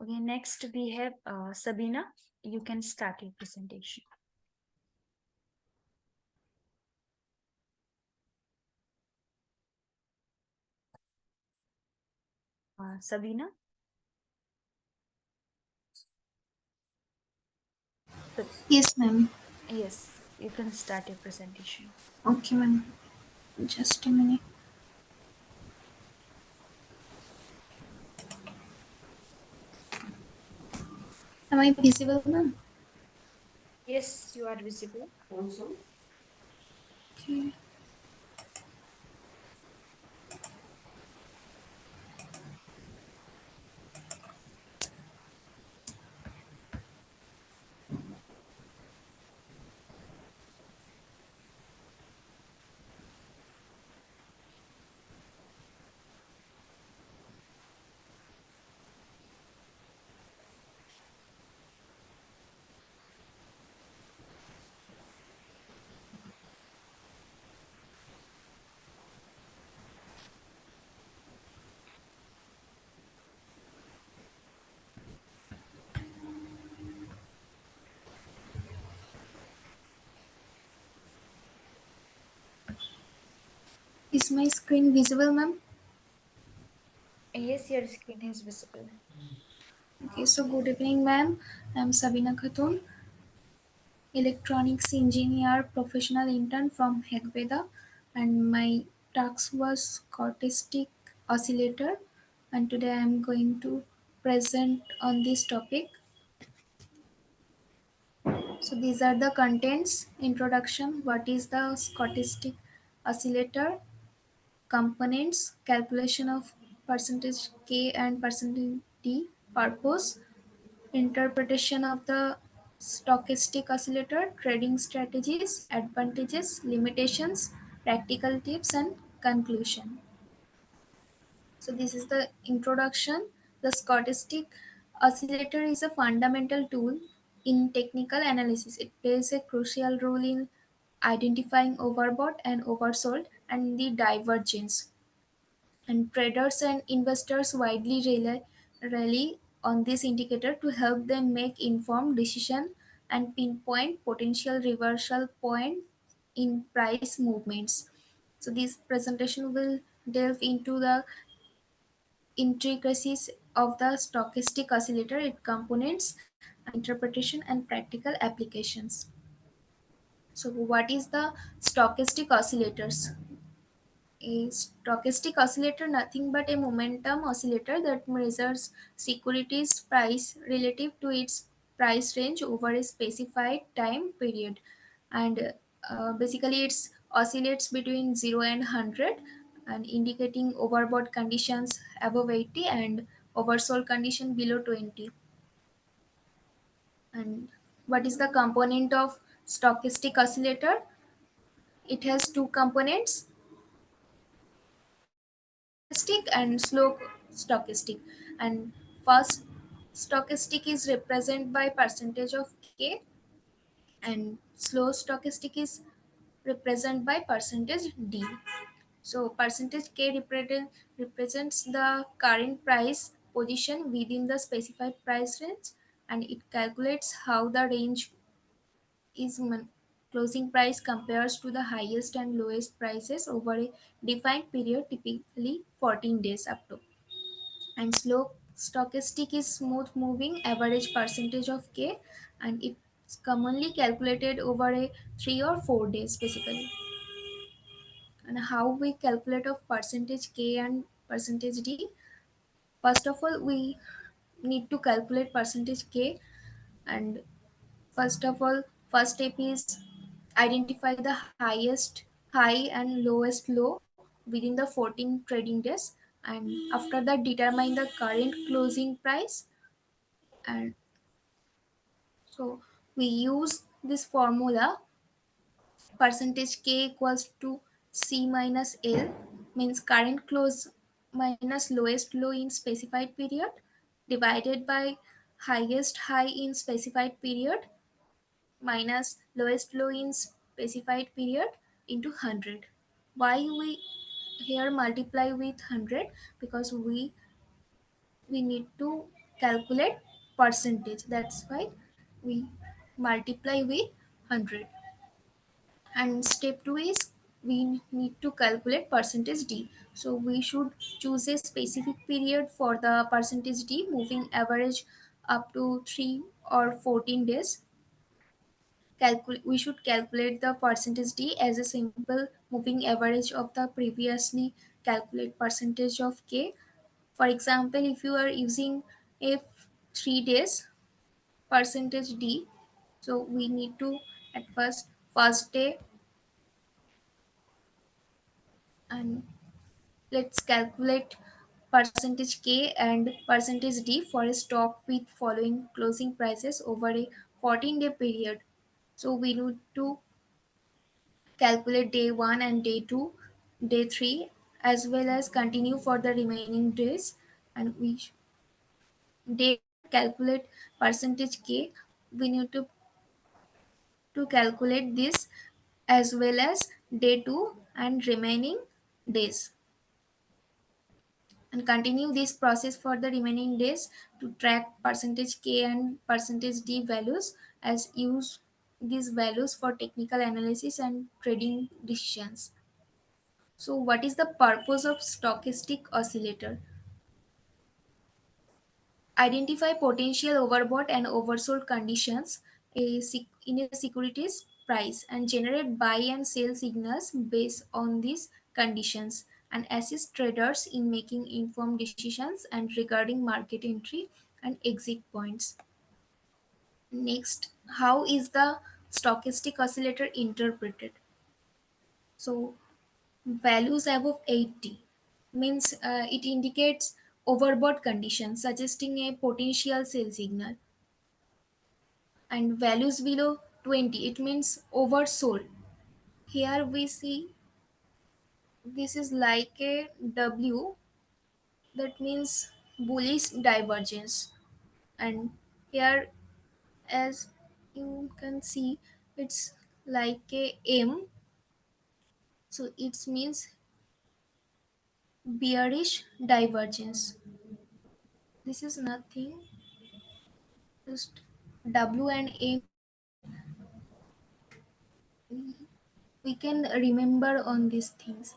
Okay, next we have Sabina. You can start your presentation. Sabina?
Yes, ma'am.
Yes, you can start your presentation.
Okay, ma'am. Just a minute. Am I visible, ma'am?
Yes, you are visible.
Okay. Is my screen visible, ma'am?
Yes, your screen is visible.
Okay, so good evening, ma'am. I'm Sabina Khatun, electronics engineer, professional intern from Hekveda, and my task was Stochastic Oscillator, and today I'm going to present on this topic. So these are the contents. Introduction, what is the Stochastic Oscillator? Components, calculation of percentage K and percentage D, purpose, interpretation of the stochastic oscillator, trading strategies, advantages, limitations, practical tips, and conclusion. So this is the introduction. The stochastic oscillator is a fundamental tool in technical analysis. It plays a crucial role in identifying overbought and oversold and the divergence. And traders and investors widely rely on this indicator to help them make informed decisions and pinpoint potential reversal point in price movements. So this presentation will delve into the intricacies of the stochastic oscillator, its components, and interpretation and practical applications. So what is the stochastic oscillators? A stochastic oscillator nothing but a momentum oscillator that measures securities price relative to its price range over a specified time period, and basically it oscillates between 0 and 100 and indicating overbought conditions above 80 and oversold condition below 20. And what is the component of stochastic oscillator? It has two components, stochastic and slow stochastic. And first stochastic is represented by percentage of K, and slow stochastic is represented by percentage D. So percentage K represents the current price position within the specified price range, and it calculates how the range is closing price compares to the highest and lowest prices over a defined period, typically 14 days up to. And slow stochastic is smooth moving average percentage of K, and it's commonly calculated over a 3 or 4 days basically. And how we calculate of percentage K and percentage D? First of all, we need to calculate percentage K, and first of all, first step is identify the highest high and lowest low within the 14 trading days, and after that determine the current closing price. And so we use this formula, percentage K equals to C minus L, means current close minus lowest low in specified period divided by highest high in specified period minus lowest low in specified period into 100. Why we here multiply with 100? Because we need to calculate percentage. That's why we multiply with 100. And step 2 is we need to calculate percentage D. So we should choose a specific period for the percentage D, moving average up to 3 or 14 days. we should calculate the percentage D as a simple moving average of the previously calculate percentage of K. For example, if you are using a 3 days percentage D, so we need to at first day, and let's calculate percentage K and percentage D for a stock with following closing prices over a 14-day period. So we need to calculate day 1 and day 2, day 3, as well as continue for the remaining days. And day 1 calculate percentage K. We need to calculate this as well as day 2 and remaining days, and continue this process for the remaining days to track percentage K and percentage D values, as use these values for technical analysis and trading decisions. So what is the purpose of stochastic oscillator? Identify potential overbought and oversold conditions in a securities price and generate buy and sell signals based on these conditions, and assist traders in making informed decisions and regarding market entry and exit points. Next, how is the stochastic oscillator interpreted? So values above 80 means it indicates overbought condition suggesting a potential sell signal, and values below 20 it means oversold. Here we see this is like a W, that means bullish divergence, and here as you can see it's like a M, so it means bearish divergence. This is nothing, just W and M we can remember on these things.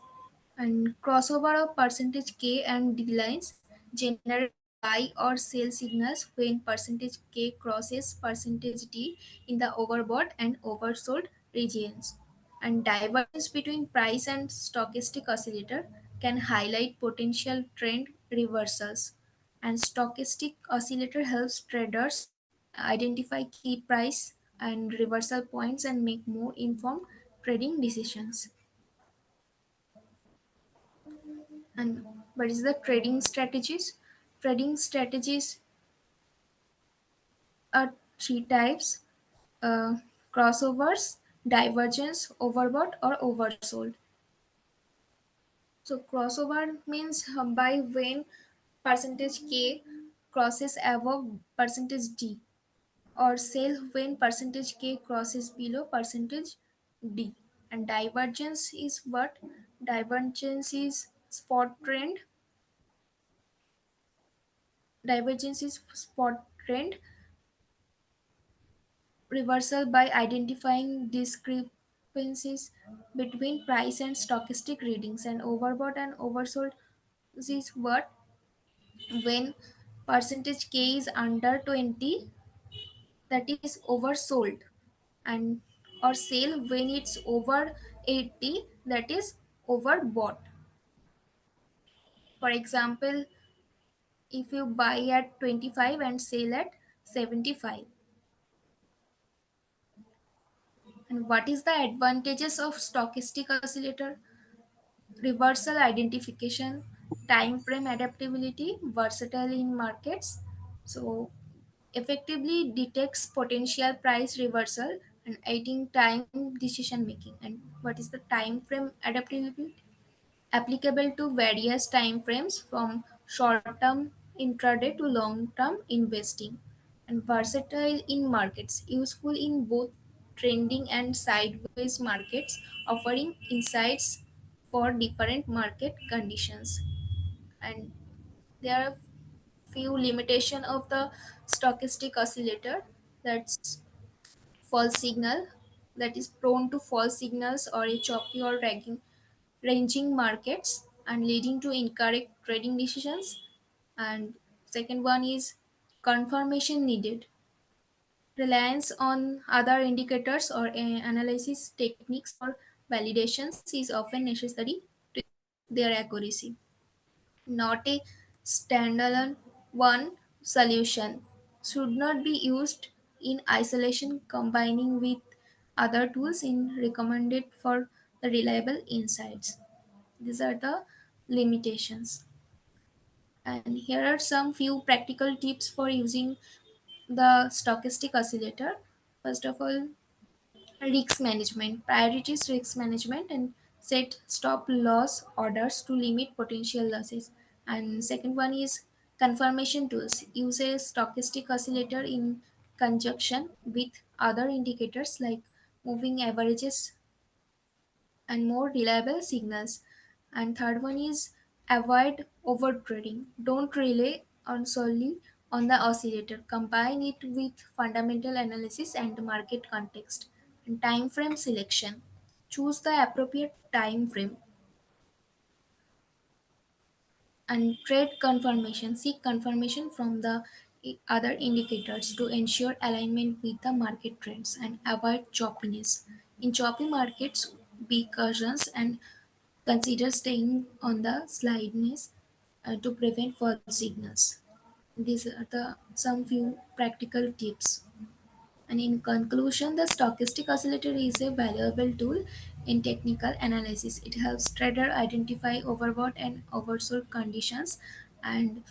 And crossover of percentage K and D lines generate buy or sell signals when percentage K crosses percentage D in the overbought and oversold regions. And divergence between price and stochastic oscillator can highlight potential trend reversals. And stochastic oscillator helps traders identify key price and reversal points and make more informed trading decisions. And what is the trading strategies? Trading strategies are three types: uh, crossovers, divergence, overbought, or oversold. So crossover means by when percentage K crosses above percentage D, or sell when percentage K crosses below percentage D. And divergence is what? Divergence is spot trend. Divergence is spot trend reversal by identifying discrepancies between price and stochastic readings. And overbought and oversold is what? When percentage K is under 20, that is oversold, and or sale when it's over 80, that is overbought. For example, if you buy at 25 and sell at 75. And what is the advantages of stochastic oscillator? Reversal identification, time frame adaptability, versatile in markets. So effectively detects potential price reversal and aiding time decision making. And what is the time frame adaptability? Applicable to various time frames from short-term intraday to long-term investing, and versatile in markets, useful in both trending and sideways markets, offering insights for different market conditions. And there are few limitation of the stochastic oscillator. That's false signal, that is prone to false signals or a choppy or ranging markets and leading to incorrect trading decisions. And second one is confirmation needed. Reliance on other indicators or analysis techniques for validations is often necessary to ensure their accuracy. Not a standalone one solution should not be used in isolation, combining with other tools in recommended for the reliable insights. These are the limitations. And here are some few practical tips for using the stochastic oscillator. First of all, risk management, priorities risk management, and set stop loss orders to limit potential losses. And second one is confirmation tools. Use a stochastic oscillator in conjunction with other indicators like moving averages and more reliable signals. And third one is avoid over trading. Don't rely on solely on the oscillator. Combine it with fundamental analysis and market context. And time frame selection. Choose the appropriate time frame. And trade confirmation. Seek confirmation from the other indicators to ensure alignment with the market trends and avoid choppiness. In choppy markets, be cautious and consider staying on the slideness to prevent false signals. These are the some few practical tips. And in conclusion, the stochastic oscillator is a valuable tool in technical analysis. It helps trader identify overbought and oversold conditions, and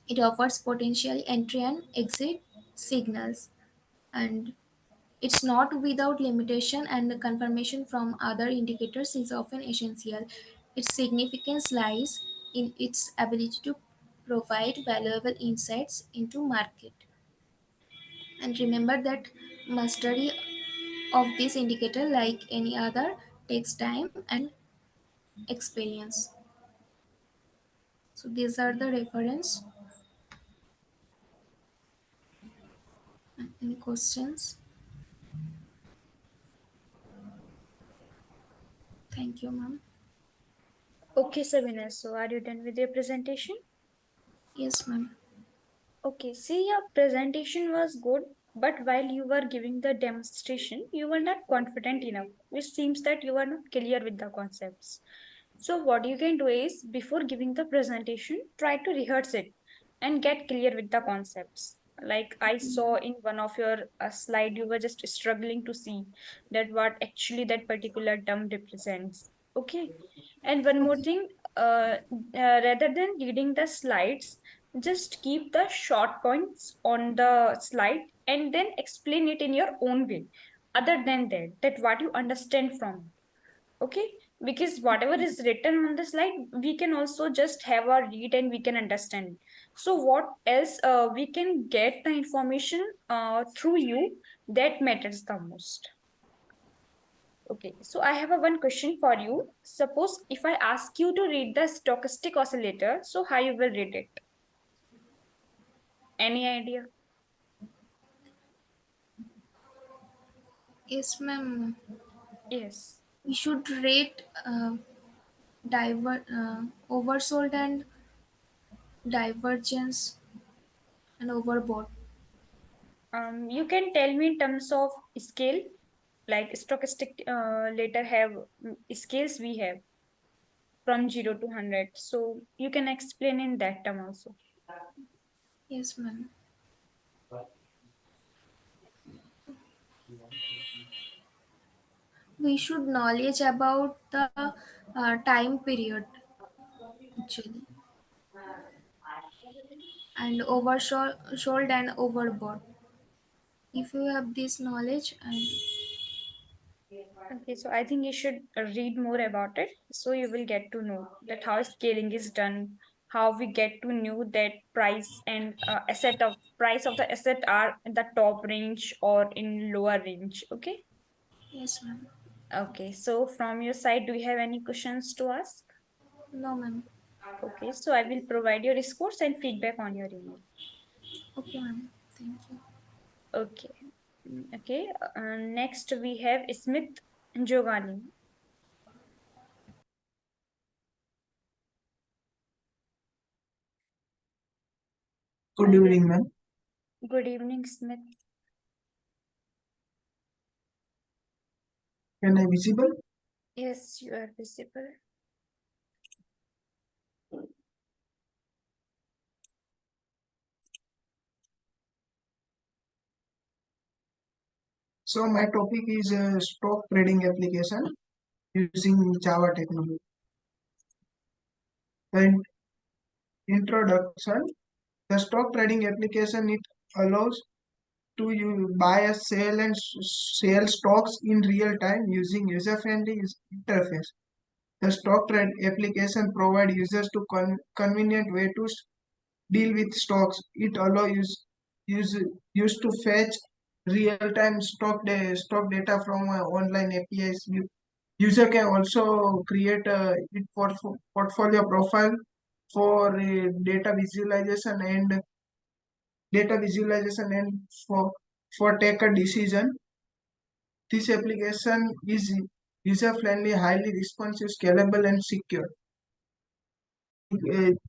it offers potential entry and exit signals. And it's not without limitation, and the confirmation from other indicators is often essential. Its significance lies in its ability to provide valuable insights into market. And remember that mastery of this indicator, like any other, takes time and experience. So these are the reference. Any questions? Thank you, ma'am.
Okay, Sabina. So are you done with your presentation?
Yes, ma'am.
Okay, see, your presentation was good, but while you were giving the demonstration, you were not confident enough, which seems that you are not clear with the concepts. So, what you can do is before giving the presentation, try to rehearse it and get clear with the concepts. Like I saw in one of your slide, you were just struggling to see that what actually that particular term represents. Okay, and one more thing, rather than reading the slides, just keep the short points on the slide and then explain it in your own way. Other than that, that what you understand from. Okay, because whatever is written on the slide, we can also just have a read and we can understand. So what else we can get the information through you, that matters the most. Okay, so I have a one question for you. Suppose if I ask you to read the stochastic oscillator, so how you will read it? Any idea?
Yes, ma'am.
Yes.
We should rate oversold and divergence and overbought.
You can tell me in terms of scale, like stochastic later have scales we have from 0 to 100. So you can explain in that term also.
Yes, ma'am. We should knowledge about the time period actually, and oversold and overbought. If you have this knowledge, and
Okay, so I think you should read more about it. So you will get to know that how scaling is done, how we get to know that price and asset of price of the asset are in the top range or in lower range. Okay.
yes, ma'am.
Okay, so from your side, do you have any questions to ask?
No, ma'am.
Okay, so I will provide your scores and feedback on your email.
Okay, ma'am. Thank you.
Okay. Okay. Next we have Smith Jogani.
Good evening, ma'am.
Good evening, Smith.
Can I visible?
Yes, you are visible.
So my topic is stock trading application using Java technology. The introduction. The stock trading application, it allows to you buy and sell stocks in real time using user-friendly interface. The stock trade application provides users to convenient way to deal with stocks. It allows use to fetch real-time stock data from online APIs. User can also create a portfolio profile for data visualization and for take a decision. This application is user-friendly, highly responsive, scalable, and secure.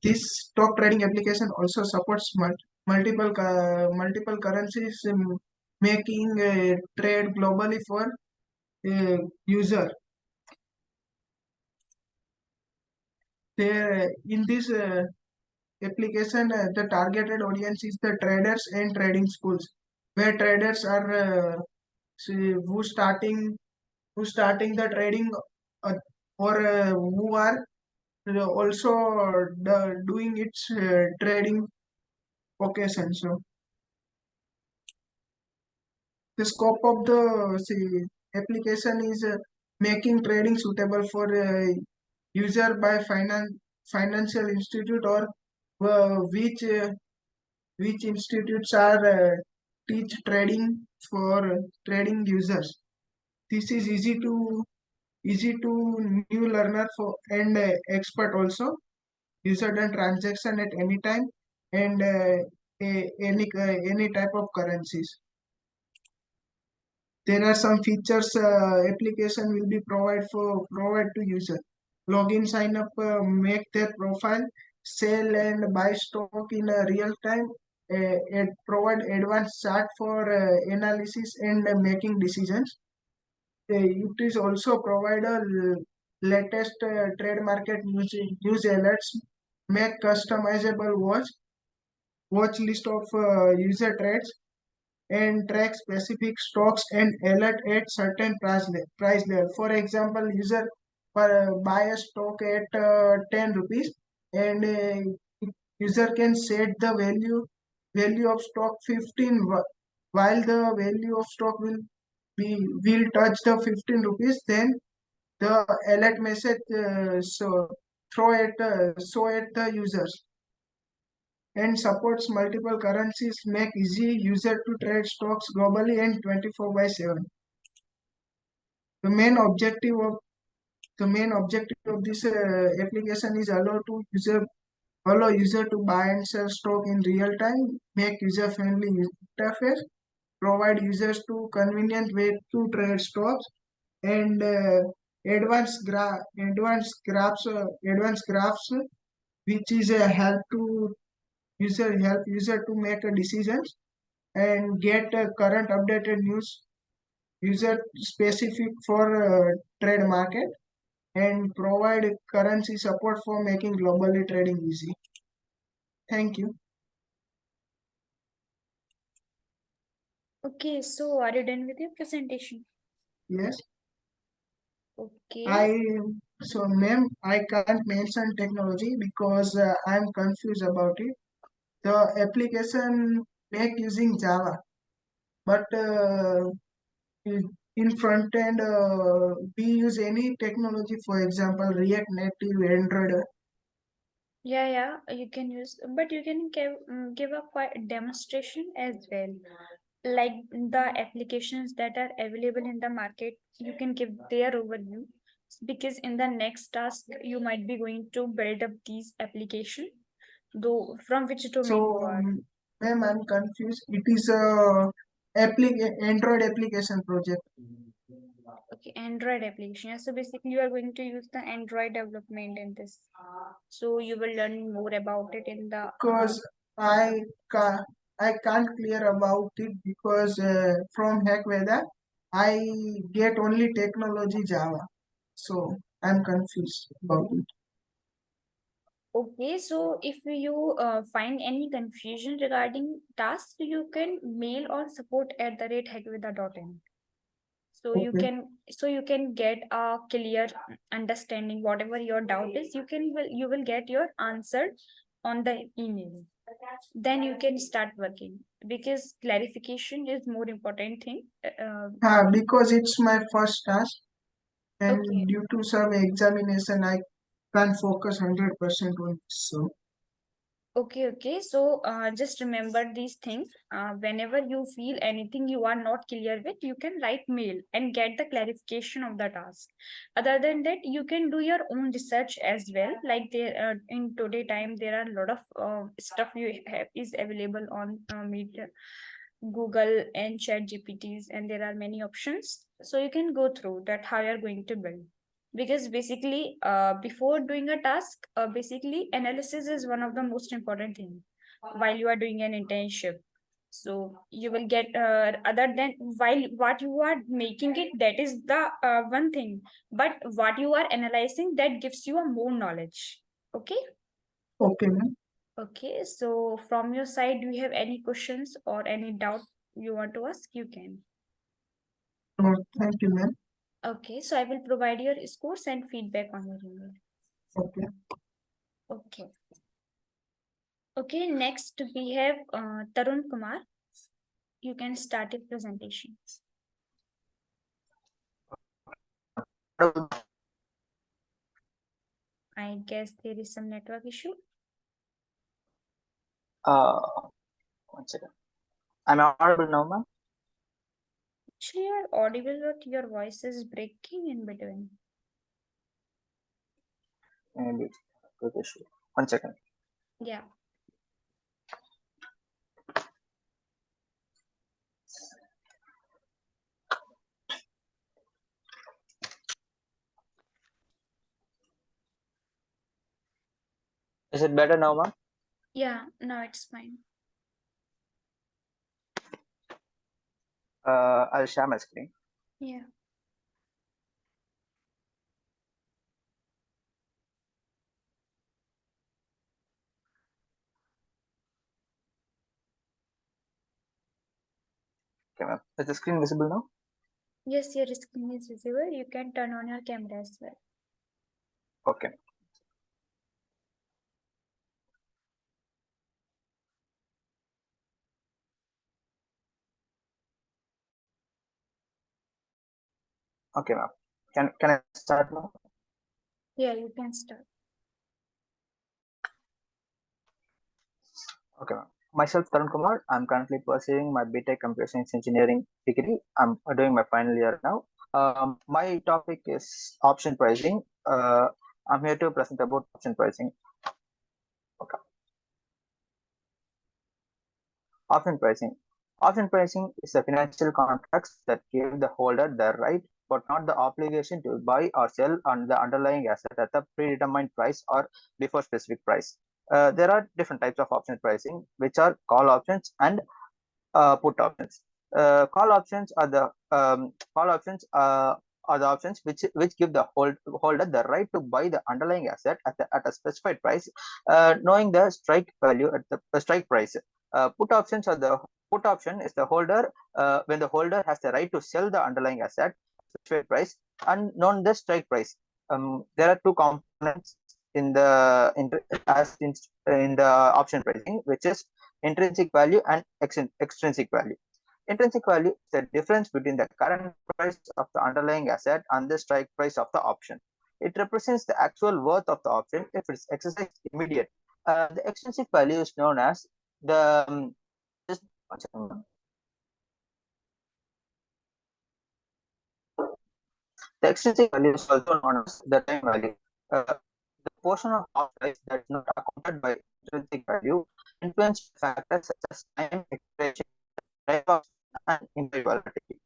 This stock trading application also supports multiple currencies, making trade globally for user. In this application, the targeted audience is the traders and trading schools, where traders are who starting the trading, uh, or who are also doing its trading occasion. So the scope of the application is making trading suitable for user by financial institute, or which institutes are teach trading for trading users. This is easy to new learner for and expert also. User done transaction at any time and any type of currencies. There are some features application will be provide to user. Login, sign up, make their profile, sell and buy stock in real time, and provide advanced chart for analysis and making decisions. It is also provide a latest trade market news alerts, make customizable watch list of user trades, and track specific stocks and alert at certain price level. For example, user buy a stock at 10 rupees, and user can set the value of stock 15, while the value of stock will touch the 15 rupees. Then the alert message show at the users, and supports multiple currencies, make easy user to trade stocks globally and 24/7. The main objective of this application is allow user to buy and sell stock in real time, make user friendly interface, provide users to convenient way to trade stocks, and advanced graphs, which is a help user to make a decisions and get current updated news user specific for trade market, and provide currency support for making globally trading easy. Thank you.
Okay, so are you done with your presentation?
Yes.
Okay.
Ma'am, I can't mention technology because I'm confused about it. The application make using Java, but in front end we use any technology, for example React Native, Android.
Yeah, you can use, but you can give a quite demonstration as well. Like the applications that are available in the market, you can give their overview, because in the next task you might be going to build up these application, though from which domain you
So
are.
ma'am, I'm confused. It is a Android application project.
Okay, Android application. Yeah, so basically you are going to use the Android development in this. So you will learn more about it in the
Because I can't clear about it, because from Hack Veda I get only technology Java. So I'm confused about it.
Okay, so if you find any confusion regarding tasks, you can mail or support@hackvida.in.
Okay.
So you can get a clear understanding whatever your doubt is. You will get your answer on the email. Then you can start working because clarification is more important thing.
Because it's my first task, and
Okay.
due to some examination, I can't focus 100% on this. So
Okay. So just remember these things. Whenever you feel anything you are not clear with, you can write mail and get the clarification of the task. Other than that, you can do your own research as well. Like there in today time, there are a lot of stuff you have is available on media, Google and Chat GPTs, and there are many options. So you can go through that how you're going to build, because basically before doing a task, basically analysis is one of the most important thing while you are doing an internship. So you will get other than while what you are making it, that is the one thing, but what you are analyzing, that gives you a more knowledge. Okay.
okay, ma'am.
Okay, so from your side, do you have any questions or any doubt you want to ask? You can.
Thank you, ma'am.
Okay, so I will provide your scores and feedback on your email.
Okay.
Okay. Okay, next we have Tarun Kumar. You can start your presentation. I guess there is some network issue.
One second. Am I audible now, ma'am?
Actually, you are audible, but your voice is breaking in between.
Maybe good issue. 1 second.
Yeah.
Is it better now, ma'am?
Yeah, now it's fine.
I'll share my screen.
Yeah.
Okay, ma'am. Is the screen visible now?
Yes, your screen is visible. You can turn on your camera as well.
Okay. Okay, ma'am. Can I start now?
Yeah, you can start.
Okay, ma'am. Myself, Tharun Kumar. I'm currently pursuing my BTech Computer Science Engineering degree. I'm doing my final year now. My topic is option pricing. I'm here to present about option pricing. Okay. Option pricing. Option pricing is the financial contracts that give the holder the right but not the obligation to buy or sell on the underlying asset at a predetermined price or before specific price. There are different types of option pricing, which are call options and put options. Call options are the options which give the holder the right to buy the underlying asset at a specified price, knowing the strike value at the strike price. Put option is the holder when the holder has the right to sell the underlying asset at a specified price and known the strike price. There are two components in the in the option pricing, which is intrinsic value and extrinsic value. Intrinsic value is the difference between the current price of the underlying asset and the strike price of the option. It represents the actual worth of the option if it's exercised immediate. The extrinsic value is known as the just one second. The extrinsic value is also known as the time value. The portion of price that is not accounted by intrinsic value influenced factors such as time, expiration, and implied volatility.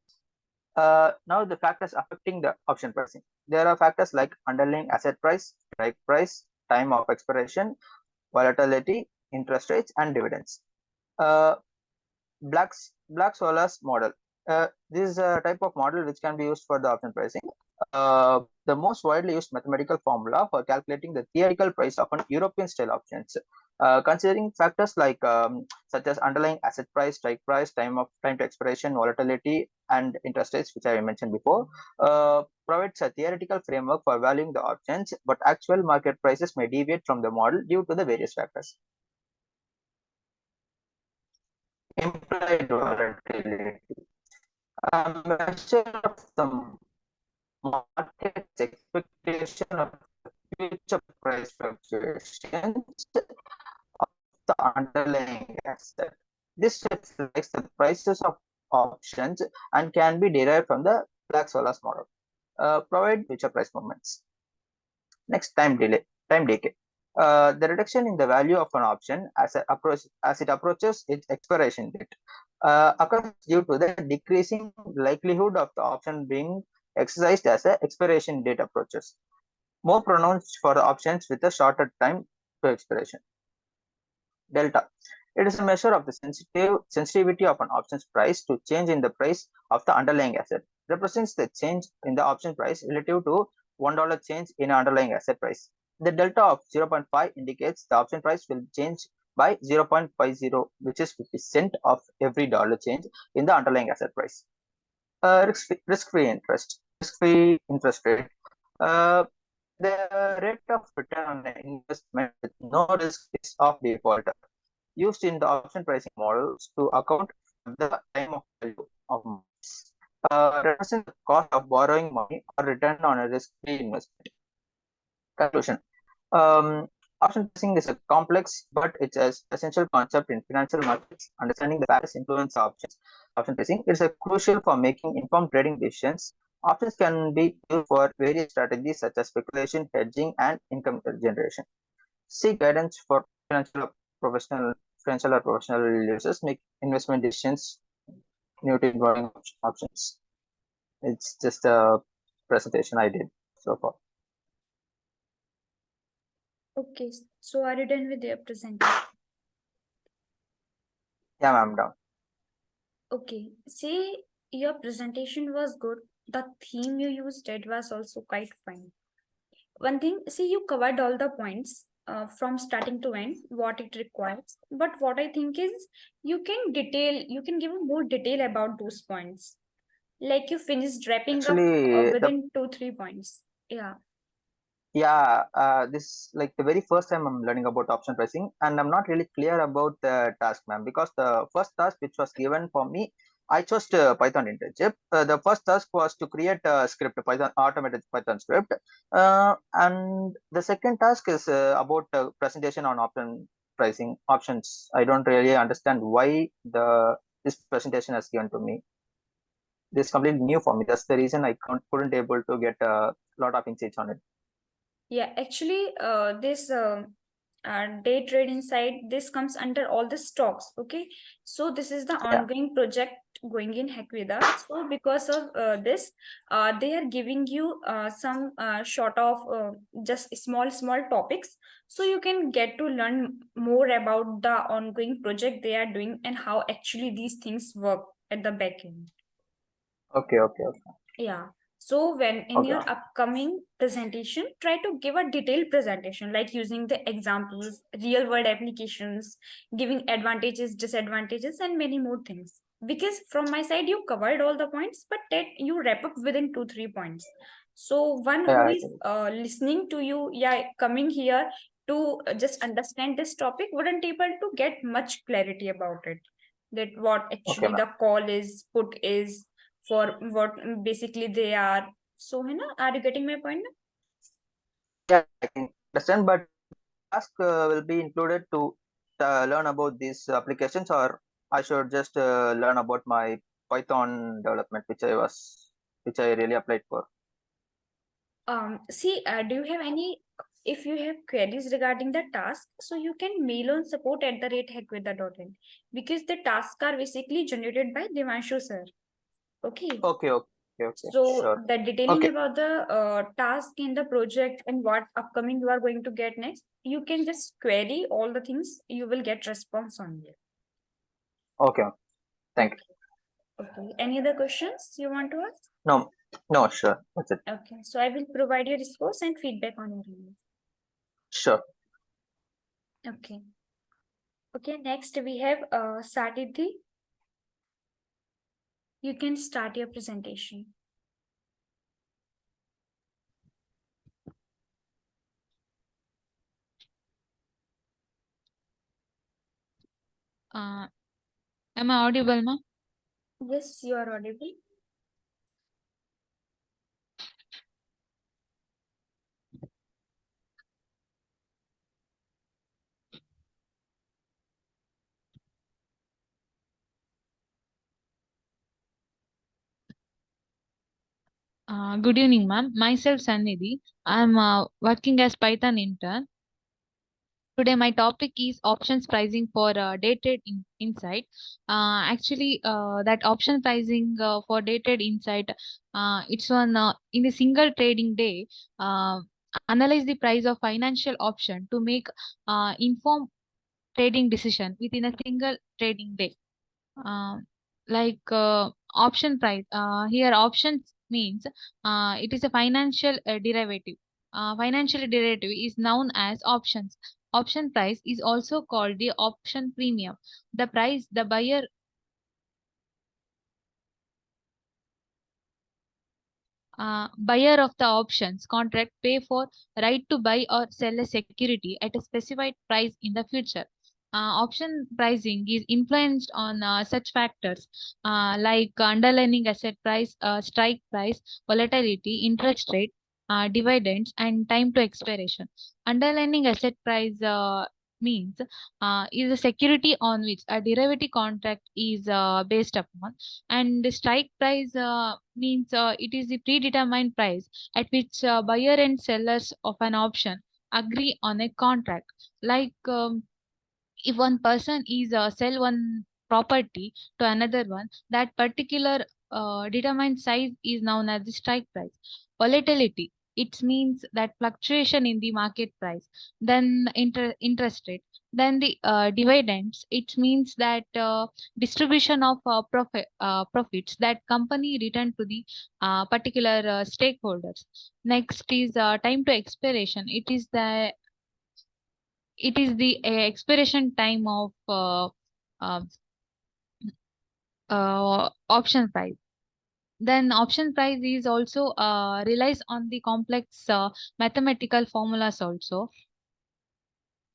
Now the factors affecting the option pricing. There are factors like underlying asset price, strike price, time of expiration, volatility, interest rates, and dividends. Uh, Black Solar's model. This is a type of model which can be used for the option pricing. The most widely used mathematical formula for calculating the theoretical price of an European style options, considering factors like such as underlying asset price, strike price, time to expiration, volatility, and interest rates, which I mentioned before, provides a theoretical framework for valuing the options, but actual market prices may deviate from the model due to the various factors. Implied volatility. A measure of the market's expectation of future price fluctuations of the underlying asset. This reflects the prices of options and can be derived from the Black-Scholes model. Provide future price movements. Next, time decay. The reduction in the value of an option as it approaches its expiration date occurs due to the decreasing likelihood of the option being exercised as the expiration date approaches. More pronounced for the options with a shorter time to expiration. Delta. It is a measure of the sensitivity of an option's price to change in the price of the underlying asset. Represents the change in the option price relative to $1 change in underlying asset price. The delta of 0.5 indicates the option price will change by 0.50, which is 50 cents of every dollar change in the underlying asset price. Risk-free interest rate. The rate of return on an investment with no risk of default, used in the option pricing models to account for the time of value of money. Represent the cost of borrowing money or return on a risk-free investment. Conclusion. Option pricing is a complex, but it's an essential concept in financial markets. Understanding the various influence of option pricing is crucial for making informed trading decisions. Options can be used for various strategies such as speculation, hedging, and income generation. Seek guidance for financial or professional users. Make investment decisions new to involving options. It's just a presentation I did so far.
Okay, so are you done with your presentation?
Yeah, ma'am, done.
Okay, see, your presentation was good. The theme you used, it was also quite fine. One thing, see, you covered all the points from starting to end, what it requires. But what I think is you can give more detail about those points. Like you finished wrapping up
Actually,
within 2-3 points. Yeah.
This like the very first time I'm learning about option pricing, and I'm not really clear about the task, ma'am, because the first task which was given for me, I chose Python internship. The first task was to create a script, automated Python script, and the second task is about presentation on option pricing options. I don't really understand why this presentation has given to me. This is completely new for me. That's the reason I couldn't able to get a lot of insights on it.
Yeah, actually, this day trading side, this comes under all the stocks. Okay, so this is the ongoing project going in Hekveda. So because of this, they are giving you some short of just small topics, so you can get to learn more about the ongoing project they are doing and how actually these things work at the back end.
Okay.
Yeah. So when in your upcoming presentation, try to give a detailed presentation, like using the examples, real world applications, giving advantages, disadvantages, and many more things. Because from my side, you covered all the points, but that you wrap up within 2-3 points. So one who is listening to you, coming here to just understand this topic wouldn't able to get much clarity about it. That what actually the call is, put is, for what basically they are. So, are you getting my point?
Yeah, I can understand, but task will be included to learn about these applications, or I should just learn about my Python development, which I really applied for.
See, do you have any, if you have queries regarding the task, so you can mail on support@hekveda.in, because the tasks are basically generated by Devanshu sir. Okay. So
Sure.
the detailing about the task in the project and what upcoming you are going to get next, you can just query all the things, you will get response on it.
Okay. Thank you.
Okay. Any other questions you want to ask?
No, no, sure. That's it.
Okay. So I will provide you response and feedback on your email.
Sure.
Okay. Okay. Next we have Sannidhi. You can start your presentation.
Am I audible, ma?
Yes, you are audible.
Good evening, ma'am. Myself, Sannidhi. I'm working as Python intern. Today, my topic is options pricing for day trade insight. That option pricing for day trade insight, it's on in a single trading day. Uh, Analyze the price of financial option to make informed trading decision within a single trading day. uh, Option price, here options means it is a financial derivative. Financial derivative is known as options. Option price is also called the option premium. The price the buyer of the options contract pay for right to buy or sell a security at a specified price in the future. Option pricing is influenced on such factors like underlying asset price, strike price, volatility, interest rate, dividends, and time to expiration. Underlying asset price means is a security on which a derivative contract is based upon, and the strike price means it is the predetermined price at which buyer and sellers of an option agree on a contract. Like if one person is sell one property to another one, that particular determined size is known as the strike price. Volatility, it means that fluctuation in the market price. Then interest rate, then the dividends, it means that distribution of profits that company return to the particular stakeholders. Next is time to expiration. It is the expiration time of uh, option price. Then option price is also relies on the complex mathematical formulas also.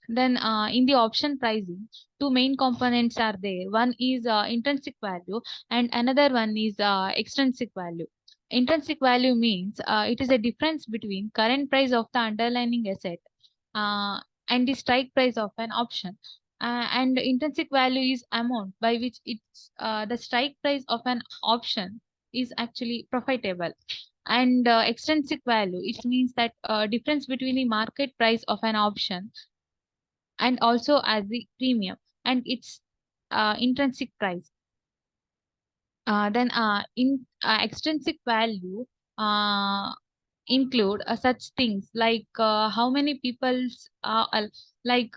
Then in the option pricing, two main components are there. One is intrinsic value and another one is extrinsic value. Intrinsic value means it is a difference between current price of the underlying asset uh, and the strike price of an option. And intrinsic value is amount by which the strike price of an option is actually profitable. And extrinsic value, it means that difference between the market price of an option and also as the premium and its intrinsic price. Then in extrinsic value uh, include such things like how many people's like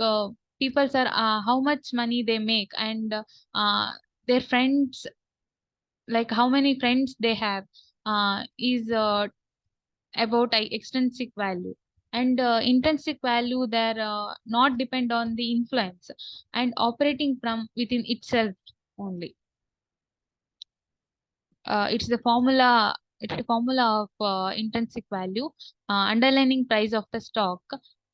people's are how much money they make, and their friends, like how many friends they have is about extrinsic value. And intrinsic value, they're not depend on the influence and operating from within itself only. It's the formula. It's the formula of intrinsic value, underlying price of the stock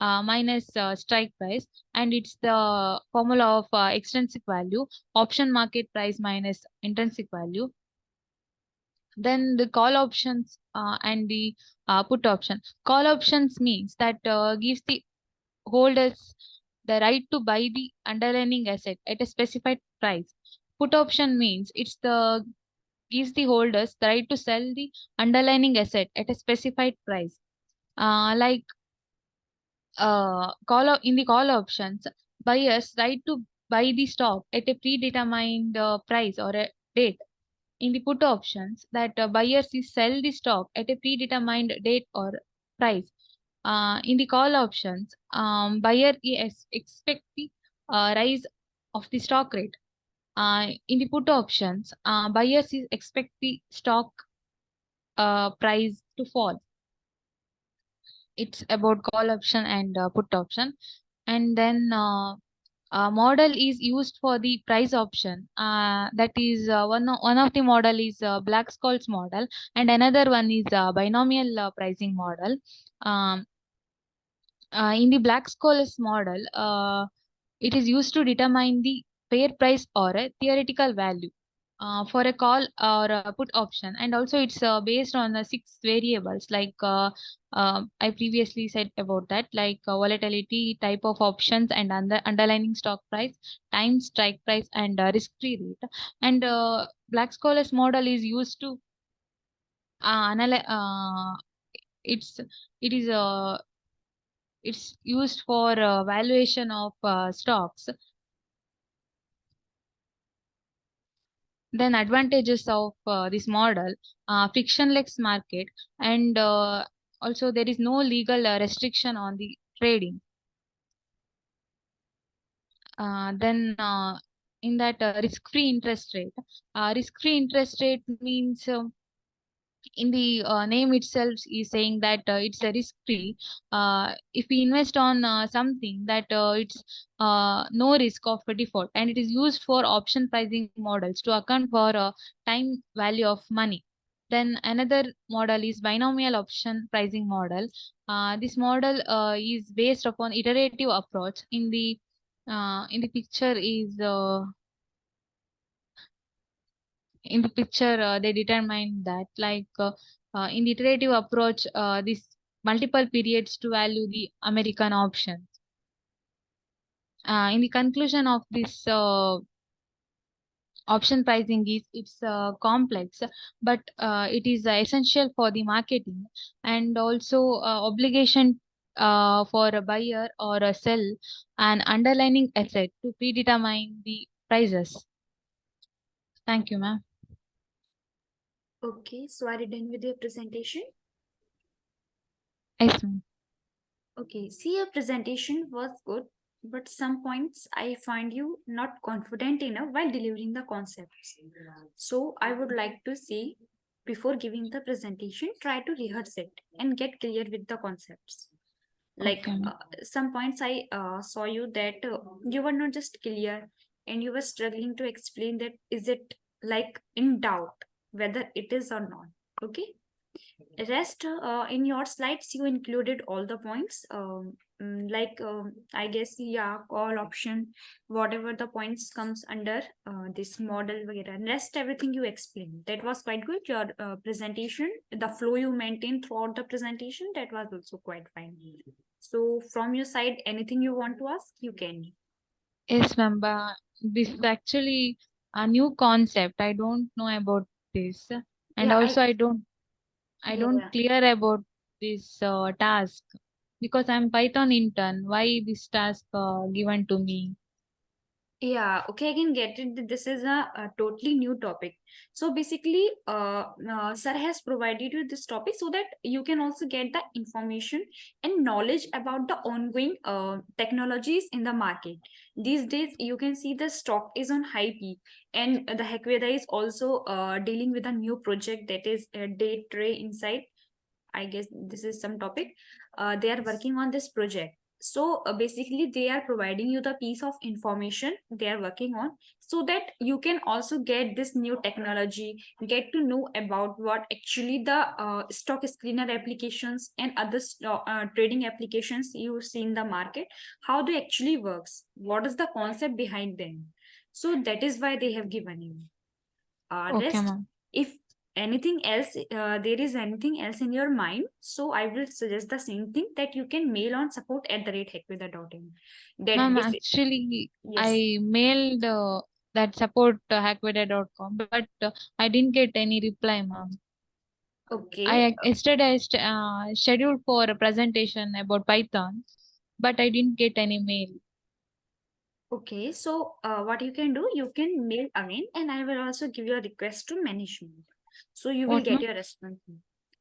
minus strike price, and it's the formula of extrinsic value, option market price minus intrinsic value. Then the call options and the put option. Call options means that gives the holders the right to buy the underlying asset at a specified price. Put option means it's the gives the holders the right to sell the underlying asset at a specified price. Like in the call options, buyers right to buy the stock at a predetermined price or a date. In the put options, that buyers is sell the stock at a predetermined date or price. In the call options, buyer is expect the rise of the stock rate. In the put options, buyers expect the stock price to fall. It's about call option and put option. And then model is used for the price option. That is one of the model is Black-Scholes model, and another one is binomial pricing model. Um, in the Black-Scholes model, it is used to determine the fair price or a theoretical value for a call or a put option, and also it's based on 6 variables like I previously said about that, like volatility, type of options, and underlying stock price, time, strike price, and risk-free rate. And Black-Scholes model is used to analyze. It's it is it's used for valuation of stocks. Then advantages of this model, frictionless market, and also there is no legal restriction on the trading. Then in that risk-free interest rate, risk-free interest rate means in the name itself is saying that it's a risk free. If we invest on something that it's no risk of a default, and it is used for option pricing models to account for time value of money. Then another model is binomial option pricing model. This model is based upon iterative approach. In the picture is in the picture they determine that, like in the iterative approach, this multiple periods to value the American options. In the conclusion of this option pricing is it's complex, but it is essential for the marketing, and also obligation for a buyer or a sell an underlying asset to predetermine the prices. Thank you, ma'am.
Okay, so are you done with your presentation?
Yes, ma'am.
Okay, see, your presentation was good, but some points I find you not confident enough while delivering the concepts. So I would like to see, before giving the presentation, try to rehearse it and get clear with the concepts. Like
Okay, ma'am.
some points I saw you that you were not just clear, and you were struggling to explain that is it like in doubt whether it is or not. Okay, rest in your slides you included all the points, like I guess, yeah, call option, whatever the points comes under this model वगैरह. Rest everything you explained, that was quite good. Your presentation, the flow you maintained throughout the presentation, that was also quite fine. So from your side, anything you want to ask, you can.
Yes, ma'am. This is actually a new concept. I don't know about this, and
Yeah,
also I don't
yeah.
clear about this task, because I'm Python intern. Why this task given to me?
Yeah, okay, I can get it. This is a totally new topic. So basically, sir has provided you this topic so that you can also get the information and knowledge about the ongoing technologies in the market. These days, you can see the stock is on high peak, and the Hekveda is also dealing with a new project that is day tray inside. I guess this is some topic. They are working on this project. So basically, they are providing you the piece of information they are working on, so that you can also get this new technology, get to know about what actually the stock screener applications and other trading applications you see in the market, how they actually works, what is the concept behind them. So that is why they have given you.
Okay,
Rest,
ma'am.
if anything else, there is anything else in your mind, so I will suggest the same thing, that you can mail on support@hackweather.in. That
Ma'am,
this,
actually,
yes.
I mailed that support hackweather.com, but I didn't get any reply, ma'am.
Okay.
Yesterday I scheduled for a presentation about Python, but I didn't get any mail.
Okay, so what you can do, you can mail again, and I will also give you a request to management. So you will
What,
get
ma'am?
your response.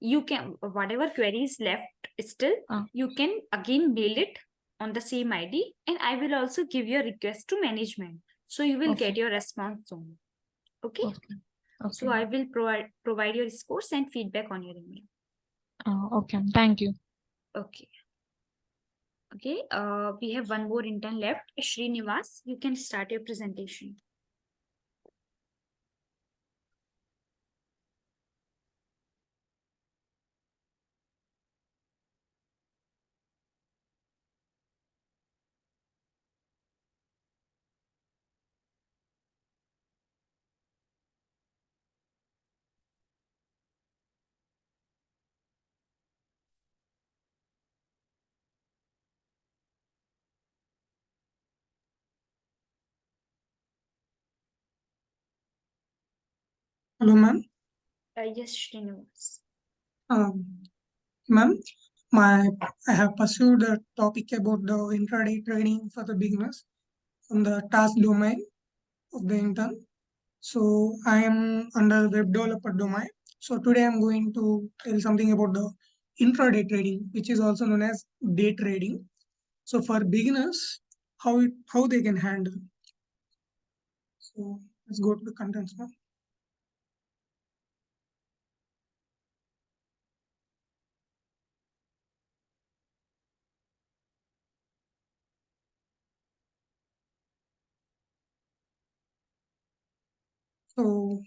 You can, whatever queries left still,
Ah,
you can again mail it on the same ID, and I will also give you a request to management. So you will
Okay.
get your response soon. Okay.
Okay.
So
Okay.
I will provide your scores and feedback on your email.
Okay. Thank you.
Okay. Okay. We have one more intern left. Srinivas, you can start your presentation.
Hello, ma'am.
Yes, Srinivas.
Ma'am, I have pursued a topic about the intraday trading for the beginners from the task domain of the intern. So I am under web developer domain. So today I'm going to tell something about the intraday trading, which is also known as day trading. So for beginners, how they can handle. So let's go to the contents now. So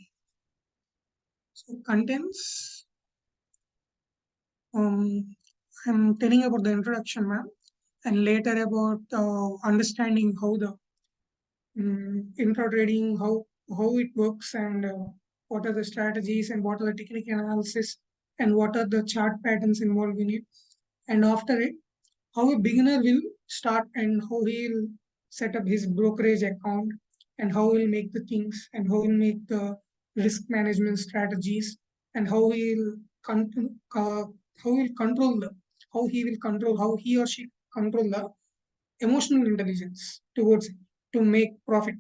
contents. I'm telling about the introduction, ma'am, and later about understanding how the intro trading, how it works, and what are the strategies, and what are the technical analysis, and what are the chart patterns involved in it. And after it, how a beginner will start and how he'll set up his brokerage account, and how he'll make the things, and how he'll make the risk management strategies, and how he will control, how he or she control the emotional intelligence towards it to make profit,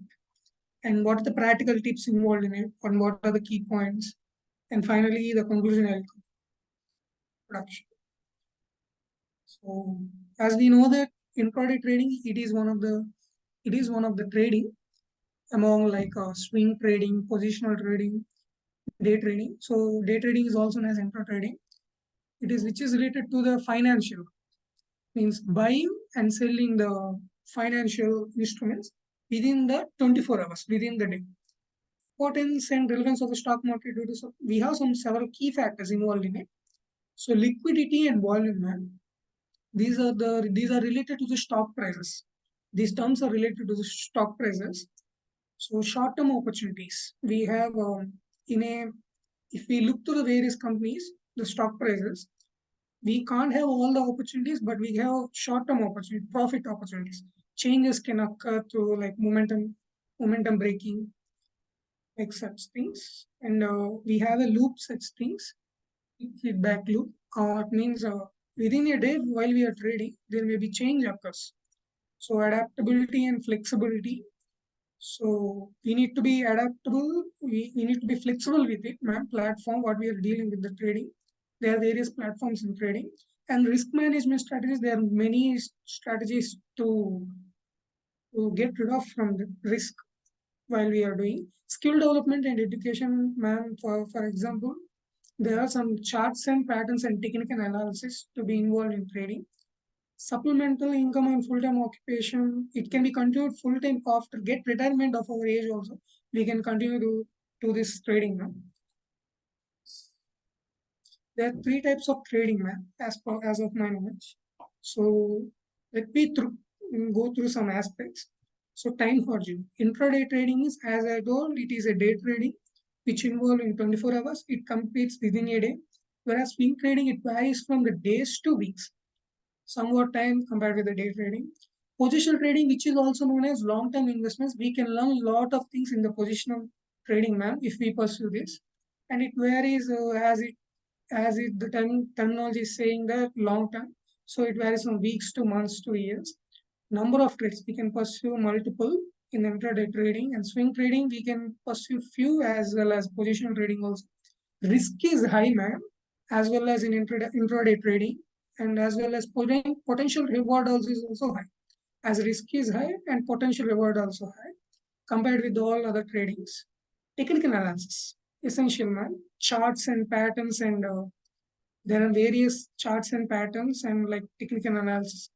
and what are the practical tips involved in it, and what are the key points, and finally the conclusion and production. So as we know that intraday trading, it is one of the trading among like swing trading, positional trading, day trading. So day trading is also known as intra trading. It is which is related to the financial, means buying and selling the financial instruments within the 24 hours within the day. Importance and relevance of the stock market due to we have some several key factors involved in it. So liquidity and volume, man. These are related to the stock prices. These terms are related to the stock prices. So short-term opportunities we have if we look to the various companies, the stock prices, we can't have all the opportunities, but we have short-term opportunities, profit opportunities. Changes can occur through like momentum breaking, like such things, and we have a loop such things, feedback loop. It means within a day while we are trading, there may be change occurs. So adaptability and flexibility. So we need to be adaptable. We need to be flexible with it, ma'am. Platform, what we are dealing with the trading. There are various platforms in trading, and risk management strategies. There are many strategies to get rid of from the risk while we are doing skill development and education, ma'am. For example, there are some charts and patterns and technical analysis to be involved in trading. Supplemental income and full-time occupation, it can be continued full-time after get retirement of our age also. We can continue to do this trading now. There are three types of trading, man, as of my knowledge. So let me go through some aspects. So time horizon. Intraday trading is, as I told, it is a day trading which involves in 24 hours. It completes within a day. Whereas swing trading, it varies from the days to weeks, somewhat time compared with the day trading. Positional trading, which is also known as long-term investments, we can learn a lot of things in the positional trading, ma'am, if we pursue this. And it varies the terminology is saying that long term. So it varies from weeks to months to years. Number of trades, we can pursue multiple in intraday trading, and swing trading, we can pursue few as well as positional trading also. Risk is high, ma'am, as well as in intraday trading, and as well as potential reward also is also high. As risk is high and potential reward also high. compared with all other tradings. Technical analysis, essential man, charts and patterns, and there are various charts and patterns and like technical analysis,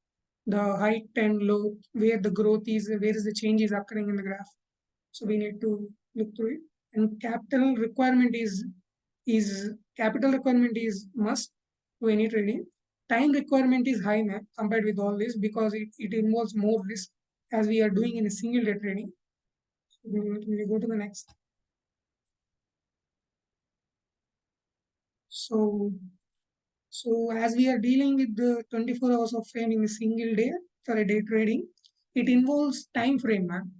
the height and low, where the growth is, where is the change is occurring in the graph. So we need to look through it. And capital requirement is must to any trading. Time requirement is high now compared with all this because it involves more risk as we are doing in a single day trading. So we go to the next. So as we are dealing with the 24 hours of frame in a single day for a day trading, it involves time frame, man.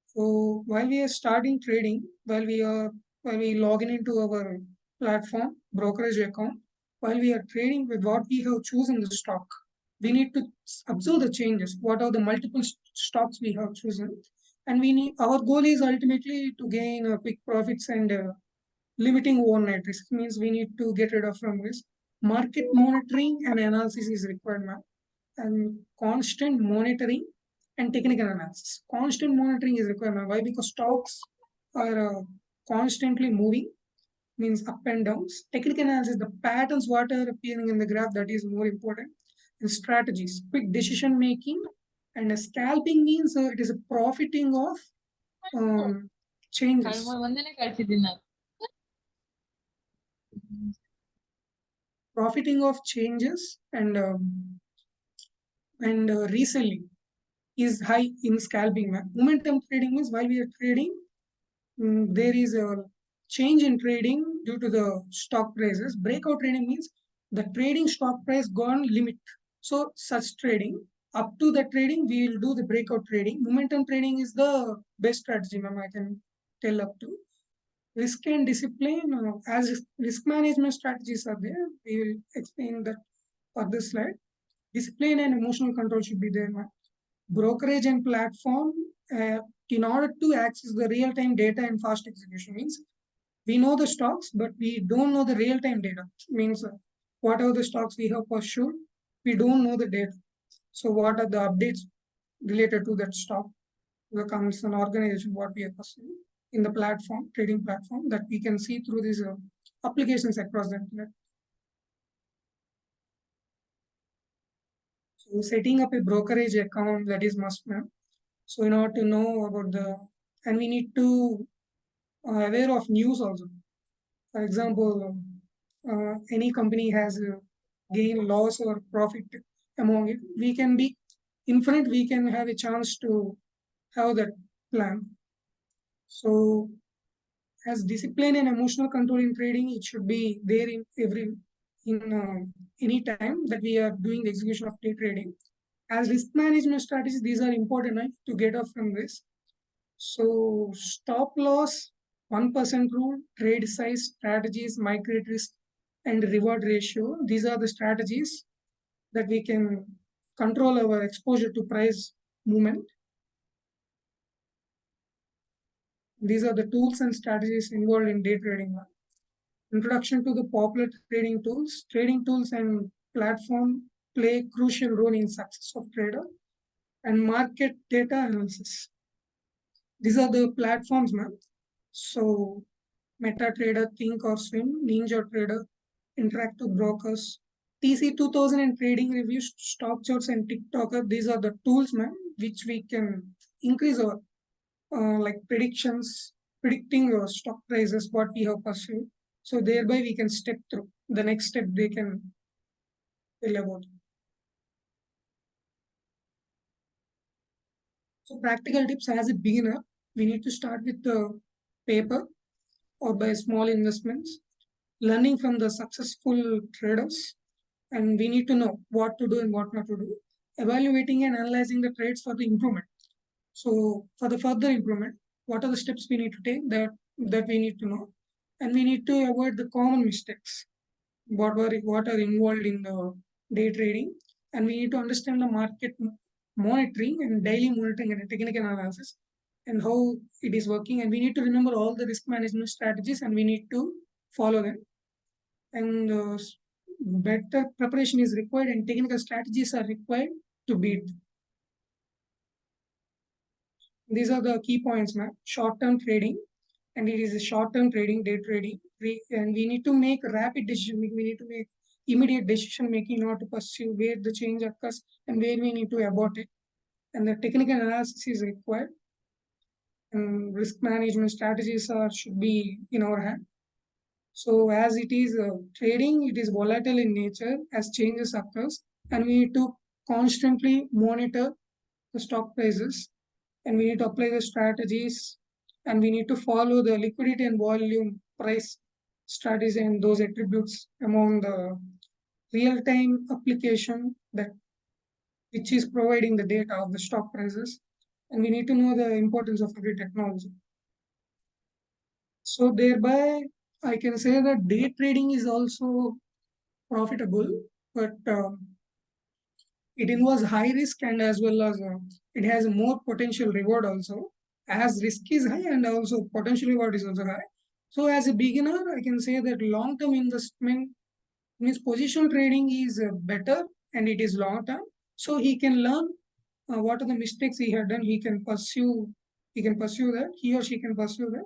So while we are starting trading, while we log into our platform, brokerage account, while we are trading with what we have chosen the stock, we need to observe the changes. What are the multiple stocks we have chosen? And our goal is ultimately to gain quick profits and limiting overnight risk. Means we need to get rid of from risk. Market monitoring and analysis is required now, and constant monitoring and technical analysis. Constant monitoring is required now. Why? Because stocks are constantly moving, means up and downs. Technical analysis, the patterns what are appearing in the graph, that is more important. And strategies, quick decision making, and scalping means it is a profiting of changes. Profiting of changes and reselling is high in scalping. Momentum trading means while we are trading, there is a change in trading due to the stock prices. Breakout trading means the trading stock price gone limit. So such trading, up to the trading, we will do the breakout trading. Momentum trading is the best strategy, ma'am, I can tell up to. Risk and discipline, as risk management strategies are there, we will explain that for this slide. Discipline and emotional control should be there, ma'am. Brokerage and platform, in order to access the real-time data and fast execution means we know the stocks, but we don't know the real-time data. Means what are the stocks we have pursued, we don't know the data. So what are the updates related to that stock? Becomes an organization what we are pursuing in the platform, trading platform, that we can see through these applications across the internet. So setting up a brokerage account, that is must, ma'am. So in order to know about and we need to aware of news also. For example, any company has gain, loss, or profit among it. We can be in front. We can have a chance to have that plan. So, as discipline and emotional control in trading, it should be there in any time that we are doing the execution of day trading. As risk management strategies, these are important to get off from risk. So stop loss, 1% rule, trade size strategies, micro risk, and reward ratio. These are the strategies that we can control our exposure to price movement. These are the tools and strategies involved in day trading. Introduction to the popular trading tools. Trading tools and platform play a crucial role in success of trader. And market data analysis. These are the platforms, ma'am. So MetaTrader, Think or Swim, Ninja Trader, Interactive Brokers, TC2000 and Trading Reviews, Stock Charts and TikToker. These are the tools, ma'am, which we can increase our like predicting our stock prices, what we have pursued. So thereby we can step through the next step they can tell about. So practical tips as a beginner, we need to start with the paper or by small investments, learning from the successful traders, and we need to know what to do and what not to do, evaluating and analyzing the trades for the improvement. So for the further improvement, what are the steps we need to take that we need to know, and we need to avoid the common mistakes what are involved in the day trading, and we need to understand the market monitoring and daily monitoring and technical analysis and how it is working, and we need to remember all the risk management strategies and we need to follow them, and better preparation is required and technical strategies are required to beat. These are the key points, ma'am. Short-term trading, and it is a short-term trading, day trading. And we need to make rapid decision making. We need to make immediate decision making in order to pursue where the change occurs and where we need to abort it. And the technical analysis is required. And risk management strategies should be in our hand. So as it is trading, it is volatile in nature as changes occurs, and we need to constantly monitor the stock prices, and we need to apply the strategies, and we need to follow the liquidity and volume price strategies and those attributes among the real-time application that which is providing the data of the stock prices, and we need to know the importance of every technology. So thereby, I can say that day trading is also profitable, but it involves high risk and as well as it has more potential reward also. As risk is high and also potential reward is also high. So as a beginner, I can say that long-term investment means position trading is better and it is long-term. So he can learn what are the mistakes he had done. He can pursue that. He or she can pursue that,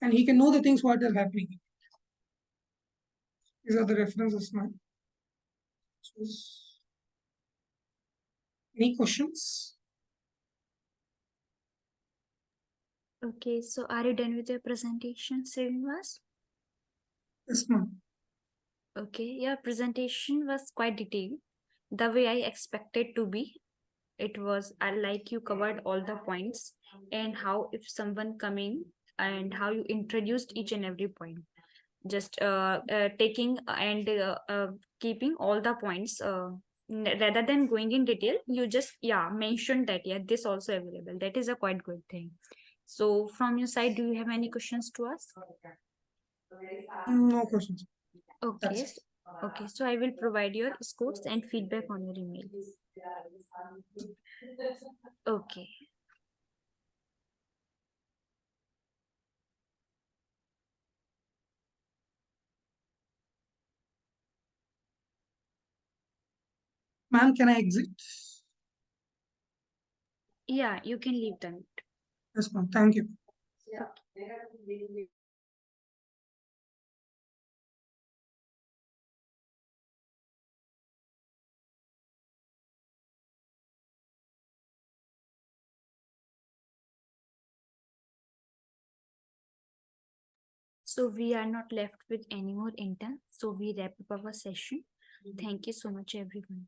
and he can know the things what are happening. These are the references now. So, any questions?
Okay, so are you done with your presentation, Srinivas?
Yes, ma'am.
Okay, your presentation was quite detailed, the way I expected to be. It was, I like you covered all the points and how if someone coming and how you introduced each and every point. Just taking and keeping all the points rather than going in detail, you just mentioned that this also available. That is a quite good thing. So from your side, do you have any questions to us?
No questions.
Okay. Okay, so I will provide your scores and feedback on your email. Okay.
Ma'am, can I exit?
Yeah, you can leave the note.
Yes, ma'am. Thank you.
So we are not left with any more intern. So we wrap up our session. Thank you so much, everyone.